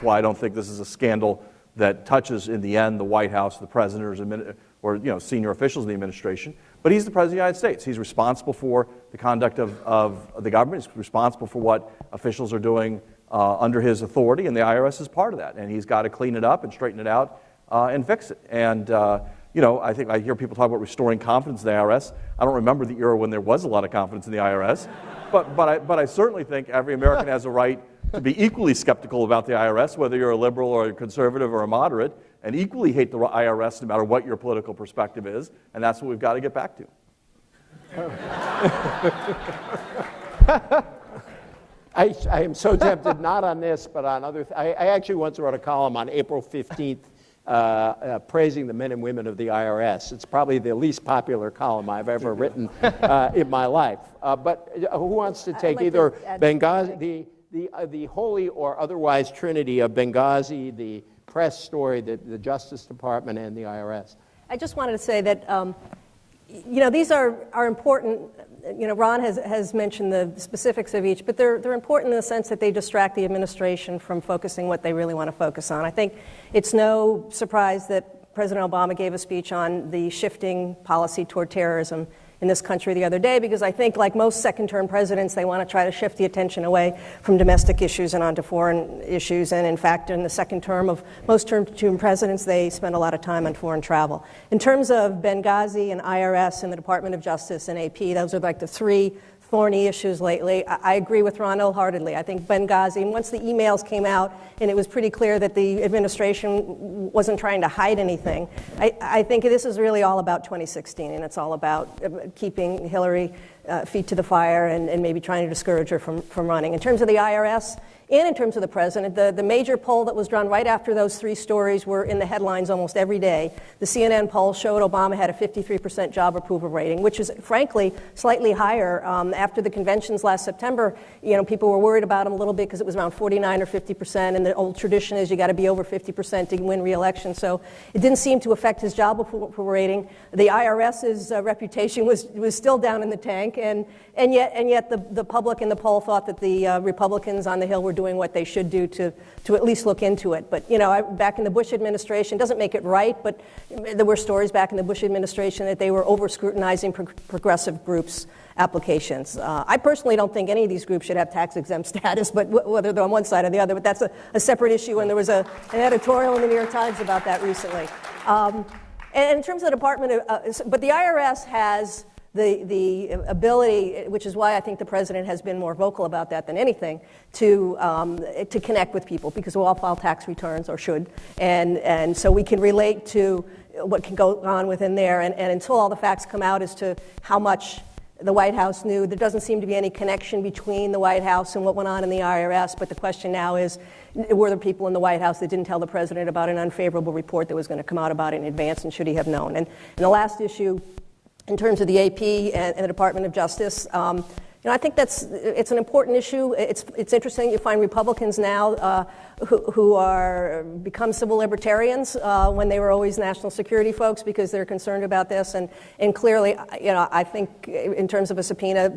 why I don't think this is a scandal that touches in the end the White House, the president, or senior officials in the administration. But he's the president of the United States. He's responsible for the conduct of the government. He's responsible for what officials are doing under his authority, and the IRS is part of that. And he's got to clean it up and straighten it out and fix it. And I think I hear people talk about restoring confidence in the IRS. I don't remember the era when there was a lot of confidence in the IRS, but I certainly think every American has a right to be equally skeptical about the IRS, whether you're a liberal or a conservative or a moderate, and equally hate the IRS no matter what your political perspective is, and that's what we've got to get back to. I am so tempted, not on this, but on other I actually once wrote a column on April 15th praising the men and women of the IRS. It's probably the least popular column I've ever written in my life. But who wants to take either Benghazi, the holy or otherwise trinity of Benghazi, the press story, the Justice Department, and the IRS? I just wanted to say that, these are important. Ron has mentioned the specifics of each, but they're important in the sense that they distract the administration from focusing what they really want to focus on. I think it's no surprise that President Obama gave a speech on the shifting policy toward terrorism in this country the other day, because I think, like most second-term presidents, they want to try to shift the attention away from domestic issues and onto foreign issues. And in fact, in the second term of most term presidents, they spend a lot of time on foreign travel. In terms of Benghazi and IRS and the Department of Justice and AP, those are like the three thorny issues lately. I agree with Ron wholeheartedly. I think Benghazi, and once the emails came out and it was pretty clear that the administration wasn't trying to hide anything, I think this is really all about 2016, and it's all about keeping Hillary feet to the fire and maybe trying to discourage her from running. In terms of the IRS and in terms of the president, the major poll that was done right after those three stories were in the headlines almost every day. The CNN poll showed Obama had a 53% job approval rating, which is frankly slightly higher. After the conventions last September, people were worried about him a little bit because it was around 49 or 50%, and the old tradition is you got to be over 50% to win re-election. So it didn't seem to affect his job approval rating. The IRS's reputation was still down in the tank. think, and yet the public in the poll thought that the Republicans on the Hill were doing what they should do to at least look into it. But back in the Bush administration, doesn't make it right, but there were stories back in the Bush administration that they were over-scrutinizing progressive groups' applications. I personally don't think any of these groups should have tax-exempt status, but whether they're on one side or the other, but that's a separate issue, and there was an editorial in the New York Times about that recently. And in terms of the Department but the IRS has the ability, which is why I think the president has been more vocal about that than anything, to connect with people, because we all file tax returns, or should, and so we can relate to what can go on within there, and until all the facts come out as to how much the White House knew, there doesn't seem to be any connection between the White House and what went on in the IRS, but the question now is, were there people in the White House that didn't tell the president about an unfavorable report that was going to come out about it in advance, and should he have known? And the last issue, in terms of the AP and the Department of Justice, I think it's an important issue. It's interesting. You find Republicans now who are become civil libertarians when they were always national security folks, because they're concerned about this. And clearly, I think in terms of a subpoena,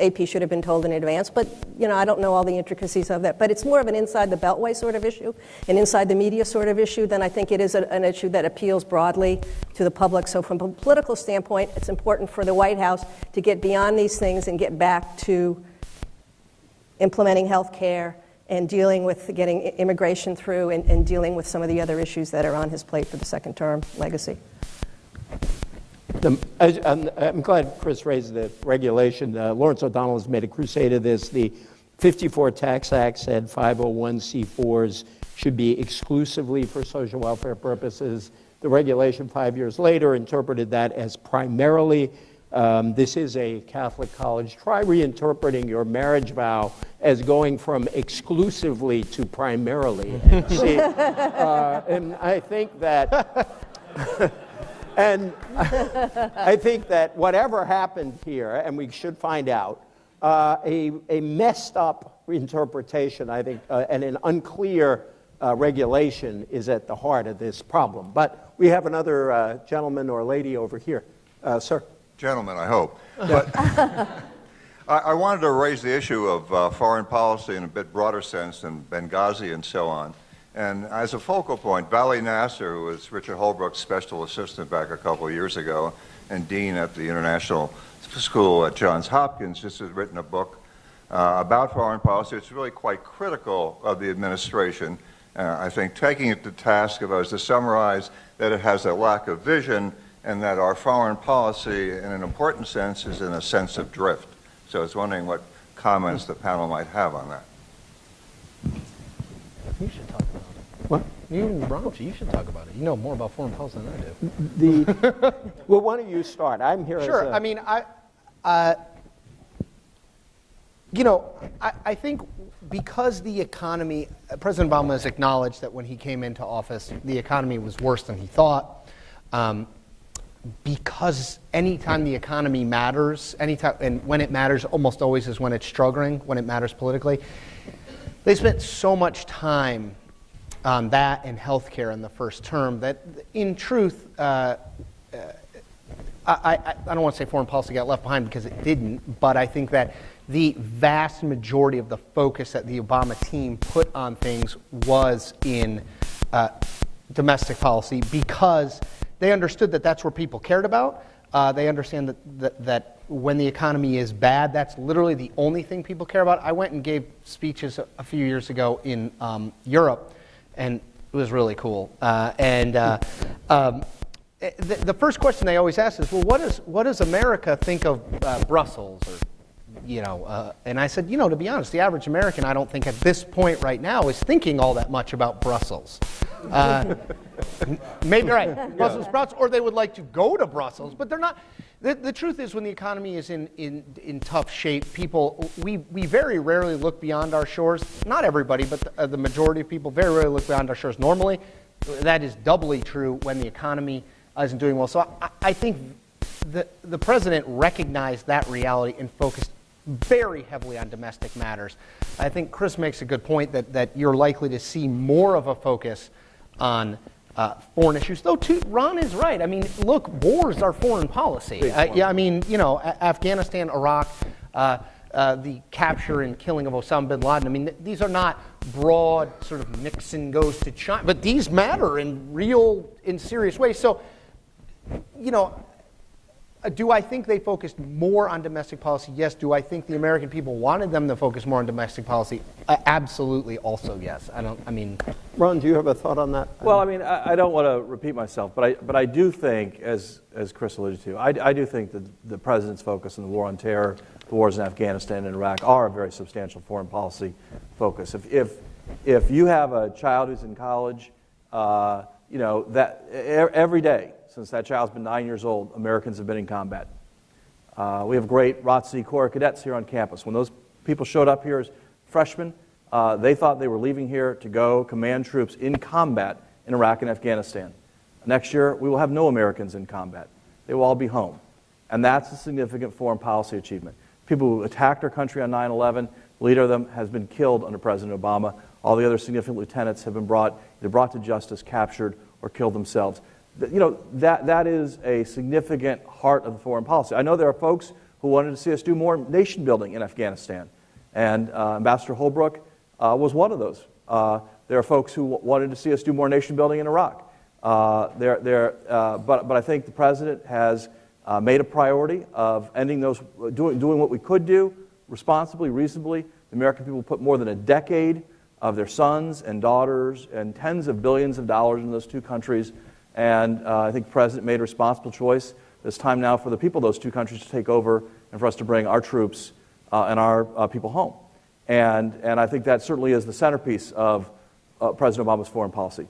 AP should have been told in advance. But I don't know all the intricacies of that. But it's more of an inside the Beltway sort of issue, an inside the media sort of issue, than I think it is an issue that appeals broadly to the public. So from a political standpoint, it's important for the White House to get beyond these things and get back to implementing health care and dealing with getting immigration through, and dealing with some of the other issues that are on his plate for the second term legacy. I'm glad Chris raised the regulation. Lawrence O'Donnell has made a crusade of this. The 54 Tax Act said 501c4s should be exclusively for social welfare purposes. The regulation 5 years later interpreted that as primarily. This is a Catholic college. Try reinterpreting your marriage vow as going from exclusively to primarily. See, and I think that, I think that whatever happened here, and we should find out, a messed up interpretation, I think, and an unclear regulation is at the heart of this problem. But we have another gentleman or lady over here. Sir. Gentlemen, I hope. But I wanted to raise the issue of foreign policy in a bit broader sense than Benghazi and so on. And as a focal point, Vali Nasser, who was Richard Holbrooke's special assistant back a couple of years ago and dean at the International School at Johns Hopkins, just has written a book about foreign policy. It's really quite critical of the administration. I think taking it to task, if I was to summarize, that it has a lack of vision, and that our foreign policy, in an important sense, is in a sense of drift. So I was wondering what comments the panel might have on that. You should talk about it. What? You should talk about it. You know more about foreign policy than I do. Well, why don't you start? I'm here. Sure. As I mean, I think because the economy, President Obama has acknowledged that when he came into office, the economy was worse than he thought. Because anytime the economy matters, and when it matters almost always is when it's struggling, when it matters politically, they spent so much time on that and healthcare in the first term that, in truth, I don't want to say foreign policy got left behind, because it didn't, but I think that the vast majority of the focus that the Obama team put on things was in domestic policy, because they understood that that's where people cared about. They understand that when the economy is bad, that's literally the only thing people care about. I went and gave speeches a few years ago in Europe, and it was really cool. The first question they always ask is, well, what does America think of Brussels? Or, and I said, to be honest, the average American, I don't think at this point right now is thinking all that much about Brussels. Maybe right, Brussels sprouts, or they would like to go to Brussels, but they're not. The truth is, when the economy is in tough shape, we very rarely look beyond our shores. Not everybody, but the majority of people very rarely look beyond our shores. Normally, that is doubly true when the economy isn't doing well. So I think the president recognized that reality and focused very heavily on domestic matters. I think Chris makes a good point that you're likely to see more of a focus on foreign issues. Though, too, Ron is right. I mean, look, wars are foreign policy. Yeah, I mean, you know, Afghanistan, Iraq, the capture and killing of Osama bin Laden. I mean, these are not broad sort of Nixon goes to China, but these matter in serious ways. So, you know, do I think they focused more on domestic policy? Yes. Do I think the American people wanted them to focus more on domestic policy? Absolutely. Also, yes. Ron, do you have a thought on that? Well, I mean, I don't want to repeat myself, but I do think, as Chris alluded to, I do think that the president's focus on the war on terror, the wars in Afghanistan and Iraq are a very substantial foreign policy focus. If you have a child who's in college, you know, that every day since that child's been 9 years old, Americans have been in combat. We have great ROTC Corps cadets here on campus. When those people showed up here as freshmen, they thought they were leaving here to go command troops in combat in Iraq and Afghanistan. Next year, we will have no Americans in combat. They will all be home. And that's a significant foreign policy achievement. People who attacked our country on 9/11, the leader of them has been killed under President Obama. All the other significant lieutenants have been either brought to justice, captured, or killed themselves. You know, that is a significant heart of the foreign policy. I know there are folks who wanted to see us do more nation building in Afghanistan, and Ambassador Holbrooke was one of those. There are folks who wanted to see us do more nation building in Iraq. But I think the president has made a priority of ending those, doing what we could do responsibly, reasonably. The American people put more than a decade of their sons and daughters and tens of billions of dollars in those two countries. And I think the president made a responsible choice. It's time now for the people of those two countries to take over and for us to bring our troops and our people home. And I think that certainly is the centerpiece of President Obama's foreign policy.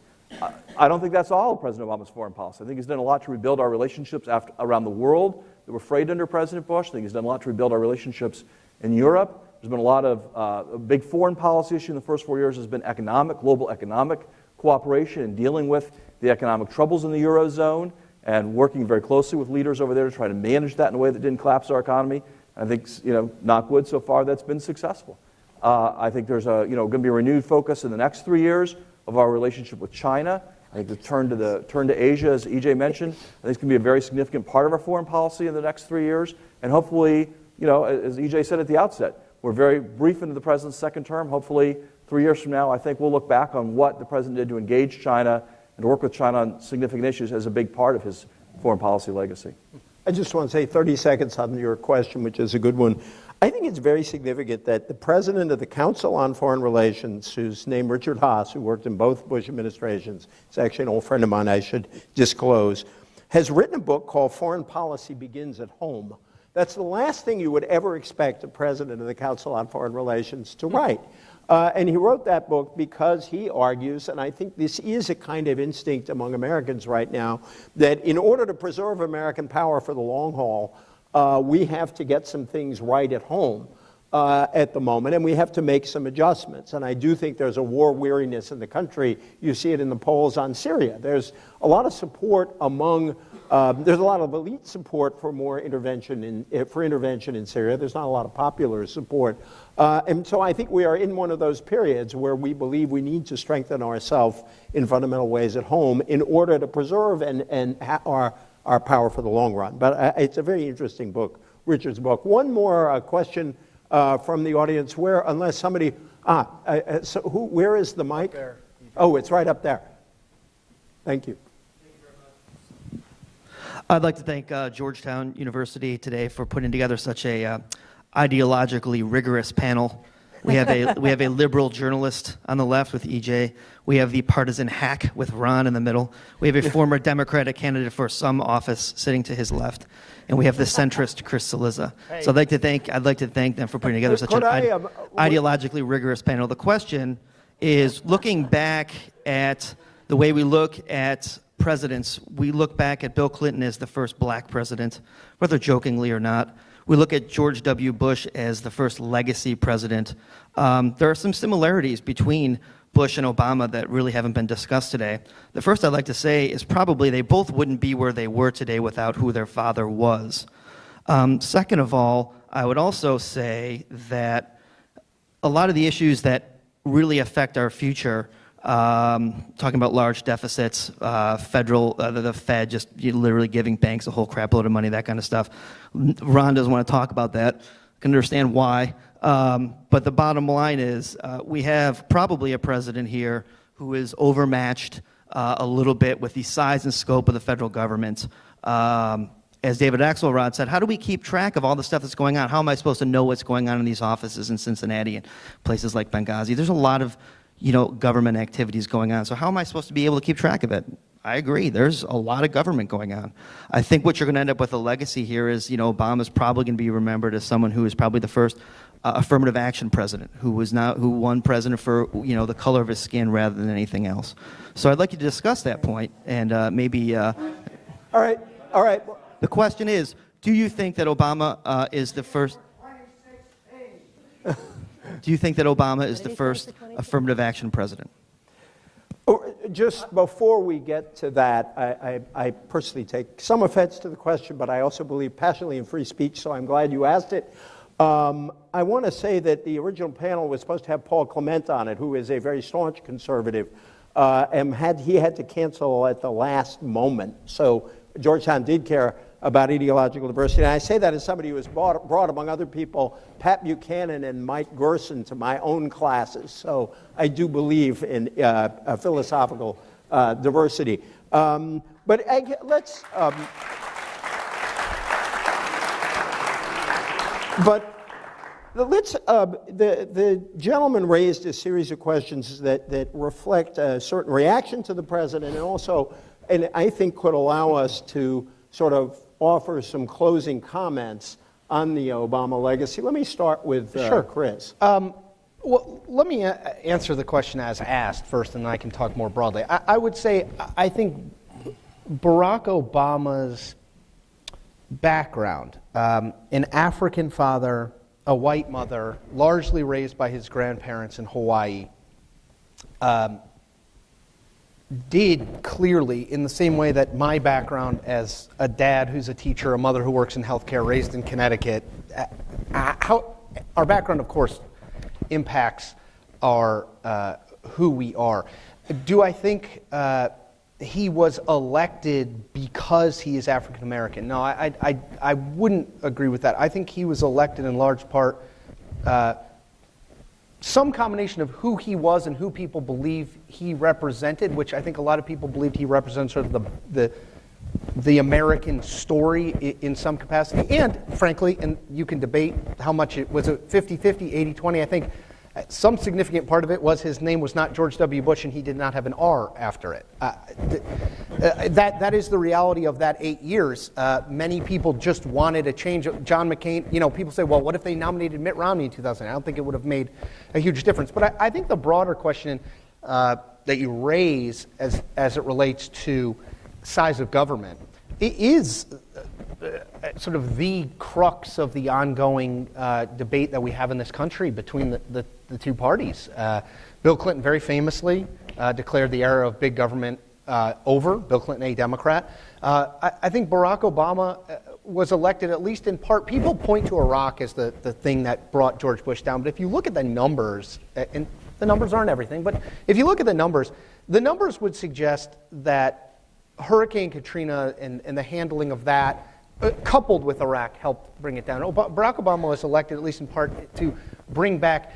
I don't think that's all of President Obama's foreign policy. I think he's done a lot to rebuild our relationships around the world that were frayed under President Bush. I think he's done a lot to rebuild our relationships in Europe. There's been a lot of a big foreign policy issue in the first 4 years has been global economic cooperation and dealing with the economic troubles in the Eurozone and working very closely with leaders over there to try to manage that in a way that didn't collapse our economy. I think, you know, knock wood, so far that's been successful. I think there's going to be a renewed focus in the next 3 years of our relationship with China. I think the turn to Asia, as EJ mentioned, I think it's going to be a very significant part of our foreign policy in the next 3 years. And hopefully, you know, as EJ said at the outset, we're very brief into the president's second term. Hopefully, 3 years from now, I think we'll look back on what the president did to engage China and to work with China on significant issues as a big part of his foreign policy legacy. I just want to say 30 seconds on your question, which is a good one. I think it's very significant that the president of the Council on Foreign Relations, who's named Richard Haas, who worked in both Bush administrations, he's actually an old friend of mine, I should disclose, has written a book called Foreign Policy Begins at Home. That's the last thing you would ever expect a president of the Council on Foreign Relations to write. And he wrote that book because he argues, and I think this is a kind of instinct among Americans right now, that in order to preserve American power for the long haul, we have to get some things right at home at the moment, and we have to make some adjustments. And I do think there's a war weariness in the country. You see it in the polls on Syria. There's a lot of support among there's a lot of elite support for more intervention in Syria. There's not a lot of popular support. And so I think we are in one of those periods where we believe we need to strengthen ourselves in fundamental ways at home in order to preserve our power for the long run. But it's a very interesting book, Richard's book. One more question from the audience. Where is the mic? Up there. Oh, it's right up there. Thank you. I'd like to thank Georgetown University today for putting together such a ideologically rigorous panel. We have a liberal journalist on the left with EJ. We have the partisan hack with Ron in the middle. We have a former Democratic candidate for some office sitting to his left, and we have the centrist Chris Cillizza. Hey. So I'd like to thank them for putting together such an ideologically rigorous panel. The question is, looking back at the way we look at presidents, we look back at Bill Clinton as the first black president, whether jokingly or not. We look at George W. Bush as the first legacy president. There are some similarities between Bush and Obama that really haven't been discussed today. The first I'd like to say is probably they both wouldn't be where they were today without who their father was. Second of all, I would also say that a lot of the issues that really affect our future talking about large deficits, the Fed just literally giving banks a whole crap load of money, that kind of stuff. Ron doesn't want to talk about that. I can understand why. But the bottom line is we have probably a president here who is overmatched a little bit with the size and scope of the federal government. As David Axelrod said, how do we keep track of all the stuff that's going on? How am I supposed to know what's going on in these offices in Cincinnati and places like Benghazi? There's a lot of government activities going on. So how am I supposed to be able to keep track of it? I agree. There's a lot of government going on. I think what you're going to end up with a legacy here is, Obama's probably going to be remembered as someone who is probably the first affirmative action president, who won president for, the color of his skin rather than anything else. So I'd like you to discuss that point and maybe. All right. The question is, do you think that Obama is the first? Do you think that Obama is the first affirmative action president? Just before we get to that, I personally take some offense to the question, but I also believe passionately in free speech, so I'm glad you asked it. I want to say that the original panel was supposed to have Paul Clement on it, who is a very staunch conservative, and he had to cancel at the last moment. So Georgetown did care about ideological diversity. And I say that as somebody who has brought, among other people, Pat Buchanan and Mike Gerson to my own classes. So I do believe in philosophical diversity. But let's... the gentleman raised a series of questions that reflect a certain reaction to the president and also, and I think could allow us to sort of offer some closing comments on the Obama legacy. Let me start with Chris. Well, let me answer the question as asked first, and then I can talk more broadly. I would say I think Barack Obama's background, an African father, a white mother, largely raised by his grandparents in Hawaii, did clearly, in the same way that my background as a dad who's a teacher, a mother who works in healthcare, raised in Connecticut, our background, of course, impacts our who we are. Do I think he was elected because he is African American? No, I wouldn't agree with that. I think he was elected in large part some combination of who he was and who people believe he represented, which I think a lot of people believed he represented sort of the American story in some capacity. And frankly, and you can debate how much it was, 50-50, 80-20, I think some significant part of it was his name was not George W. Bush and he did not have an R after it. That is the reality of that 8 years. Many people just wanted a change. John McCain, people say, well, what if they nominated Mitt Romney in 2000? I don't think it would have made a huge difference. But I think the broader question that you raise as it relates to size of government, it is sort of the crux of the ongoing debate that we have in this country between the two parties. Bill Clinton very famously declared the era of big government over. Bill Clinton, a Democrat. I think Barack Obama was elected, at least in part. People point to Iraq as the thing that brought George Bush down, but if you look at the numbers, and the numbers aren't everything, but if you look at the numbers would suggest that Hurricane Katrina and the handling of that, coupled with Iraq, helped bring it down. Barack Obama was elected, at least in part, to bring back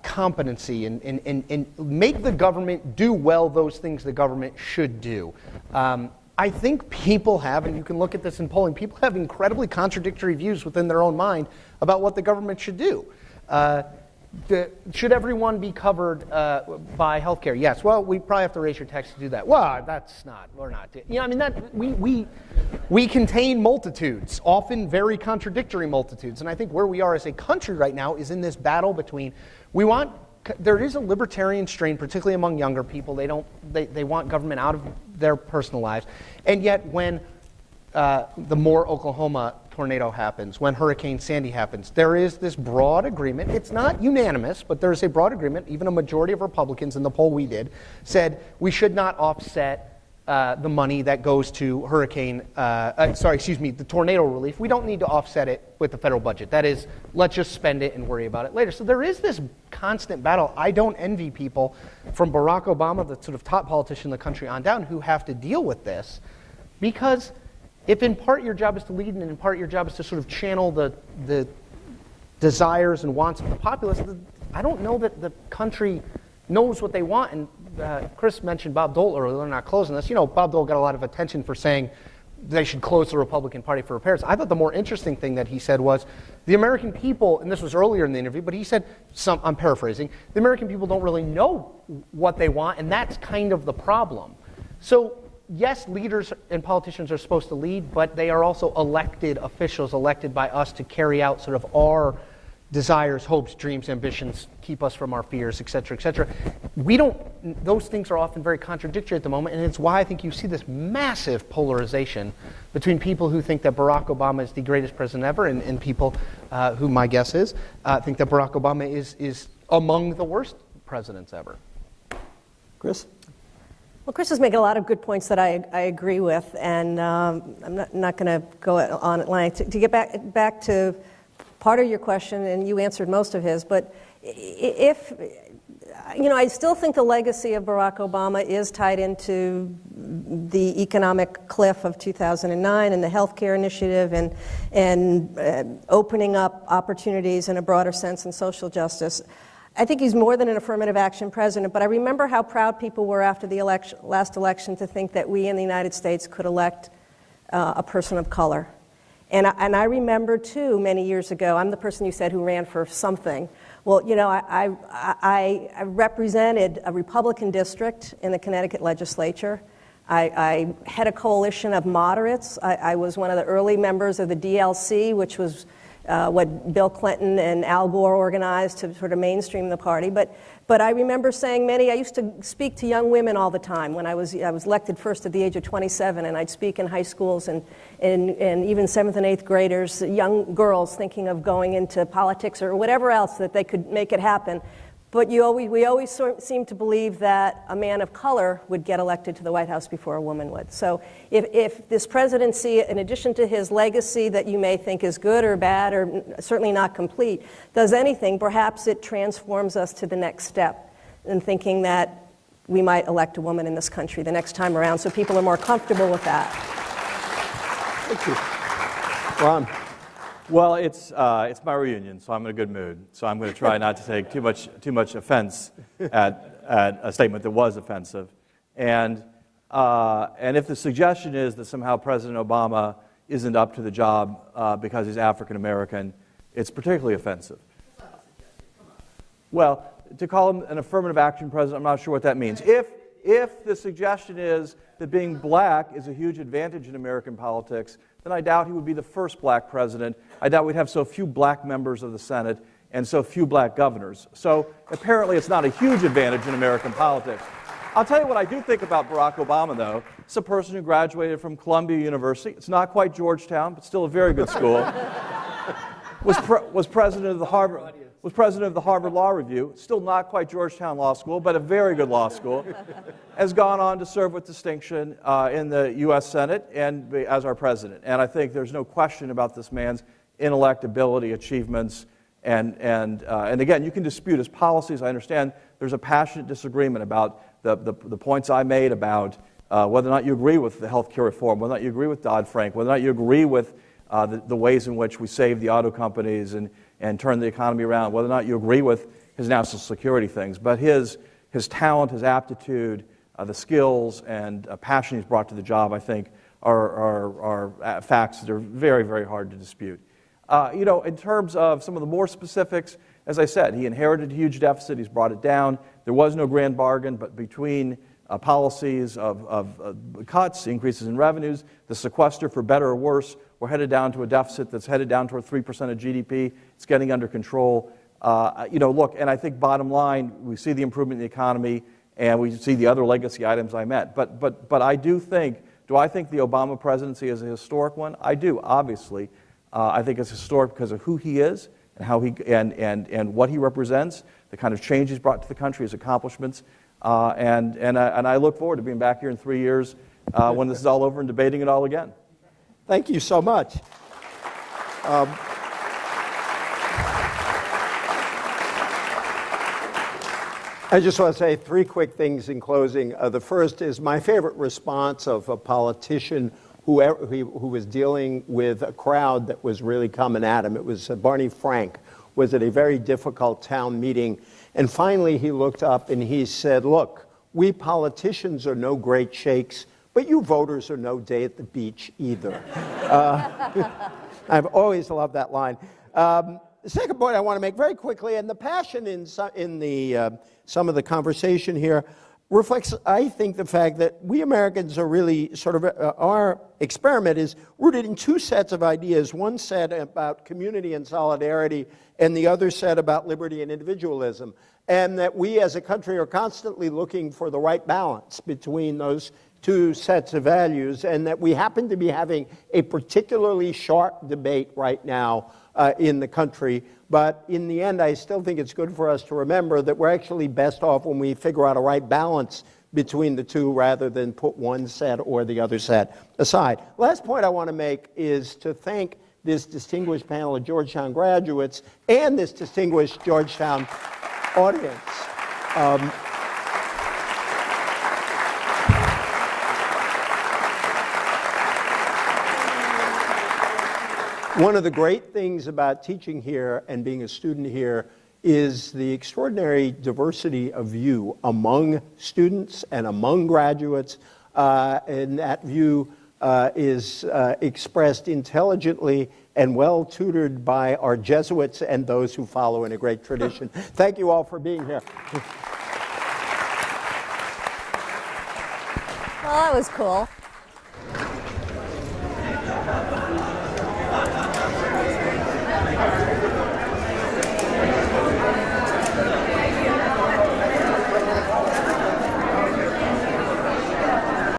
competency and make the government do well those things the government should do. I think people have, and you can look at this in polling, people have incredibly contradictory views within their own mind about what the government should do. Should everyone be covered by health care? Yes. Well, we probably have to raise your tax to do that. Well, we're not doing. We contain multitudes, often very contradictory multitudes. And I think where we are as a country right now is in this battle between, there is a libertarian strain, particularly among younger people. They want government out of their personal lives. And yet when the Moore, Oklahoma tornado happens, when Hurricane Sandy happens, there is this broad agreement. It's not unanimous, but there is a broad agreement. Even a majority of Republicans in the poll we did said we should not offset the money that goes to the tornado relief. We don't need to offset it with the federal budget. That is, let's just spend it and worry about it later. So there is this constant battle. I don't envy people from Barack Obama, the sort of top politician in the country, on down, who have to deal with this, because if in part your job is to lead and in part your job is to sort of channel the desires and wants of the populace, I don't know that the country knows what they want. And Chris mentioned Bob Dole earlier. They're not closing this. Bob Dole got a lot of attention for saying they should close the Republican Party for repairs. I thought the more interesting thing that he said was the American people, and this was earlier in the interview, but he said, I'm paraphrasing, the American people don't really know what they want, and that's kind of the problem. So yes, leaders and politicians are supposed to lead, but they are also elected officials, elected by us to carry out sort of our desires, hopes, dreams, ambitions, keep us from our fears, et cetera, et cetera. Those things are often very contradictory at the moment, and it's why I think you see this massive polarization between people who think that Barack Obama is the greatest president ever and people who, my guess is, think that Barack Obama is among the worst presidents ever. Chris? Well, Chris is making a lot of good points that I agree with, and I'm not going to go on at length. To get back to part of your question, and you answered most of his, but I still think the legacy of Barack Obama is tied into the economic cliff of 2009 and the healthcare initiative and opening up opportunities in a broader sense in social justice. I think he's more than an affirmative action president, but I remember how proud people were after the last election to think that we in the United States could elect a person of color. And I remember, too, many years ago, I'm the person you said who ran for something. Well, I represented a Republican district in the Connecticut legislature. I had a coalition of moderates. I was one of the early members of the DLC, which was what Bill Clinton and Al Gore organized to sort of mainstream the party. But I remember saying I used to speak to young women all the time when I was elected first at the age of 27, and I'd speak in high schools and even 7th and 8th graders, young girls thinking of going into politics or whatever else that they could make it happen. But we always seem to believe that a man of color would get elected to the White House before a woman would. So if this presidency, in addition to his legacy that you may think is good or bad or certainly not complete, does anything, perhaps it transforms us to the next step in thinking that we might elect a woman in this country the next time around so people are more comfortable with that. Thank you. Ron? Well, it's my reunion, so I'm in a good mood. So I'm going to try not to take too much offense at a statement that was offensive. And if the suggestion is that somehow President Obama isn't up to the job because he's African American, it's particularly offensive. Well, to call him an affirmative action president, I'm not sure what that means. If the suggestion is that being black is a huge advantage in American politics, then I doubt he would be the first black president. I doubt we'd have so few black members of the Senate and so few black governors. So apparently it's not a huge advantage in American politics. I'll tell you what I do think about Barack Obama, though. It's a person who graduated from Columbia University. It's not quite Georgetown, but still a very good school. Was president of the Harvard Law Review. Still not quite Georgetown Law School, but a very good law school. Has gone on to serve with distinction in the U.S. Senate and as our president. And I think there's no question about this man's inelectability, achievements, and again, you can dispute his policies. I understand there's a passionate disagreement about the points I made about whether or not you agree with the health care reform, whether or not you agree with Dodd-Frank, whether or not you agree with the ways in which we save the auto companies and turn the economy around, whether or not you agree with his national security things. But his talent, his aptitude, the skills and passion he's brought to the job, I think, are facts that are very, very hard to dispute. In terms of some of the more specifics, as I said, he inherited a huge deficit. He's brought it down. There was no grand bargain, but between policies of cuts, increases in revenues, the sequester, for better or worse, we're headed down to a deficit that's headed down toward 3% of GDP. It's getting under control. Look, and I think bottom line, we see the improvement in the economy, and we see the other legacy items I met. But I do think, do I think the Obama presidency is a historic one? I do, obviously. I think it's historic because of who he is and how he and what he represents, the kind of change he's brought to the country, his accomplishments, and I look forward to being back here in 3 years when this is all over and debating it all again. Thank you so much. I just want to say 3 quick things in closing. The first is my favorite response of a politician who was dealing with a crowd that was really coming at him. It was Barney Frank, was at a very difficult town meeting. And finally he looked up and he said, look, we politicians are no great shakes, but you voters are no day at the beach either. I've always loved that line. The second point I want to make very quickly, and the passion in some of the conversation here reflects, I think, the fact that we Americans are really sort of, our experiment is rooted in 2 sets of ideas. One set about community and solidarity, and the other set about liberty and individualism. And that we as a country are constantly looking for the right balance between those 2 sets of values, and that we happen to be having a particularly sharp debate right now in the country. But in the end, I still think it's good for us to remember that we're actually best off when we figure out a right balance between the 2 rather than put one set or the other set aside. Last point I want to make is to thank this distinguished panel of Georgetown graduates and this distinguished Georgetown audience. One of the great things about teaching here and being a student here is the extraordinary diversity of view among students and among graduates, and that view is expressed intelligently and well tutored by our Jesuits and those who follow in a great tradition. Thank you all for being here. Well, that was cool.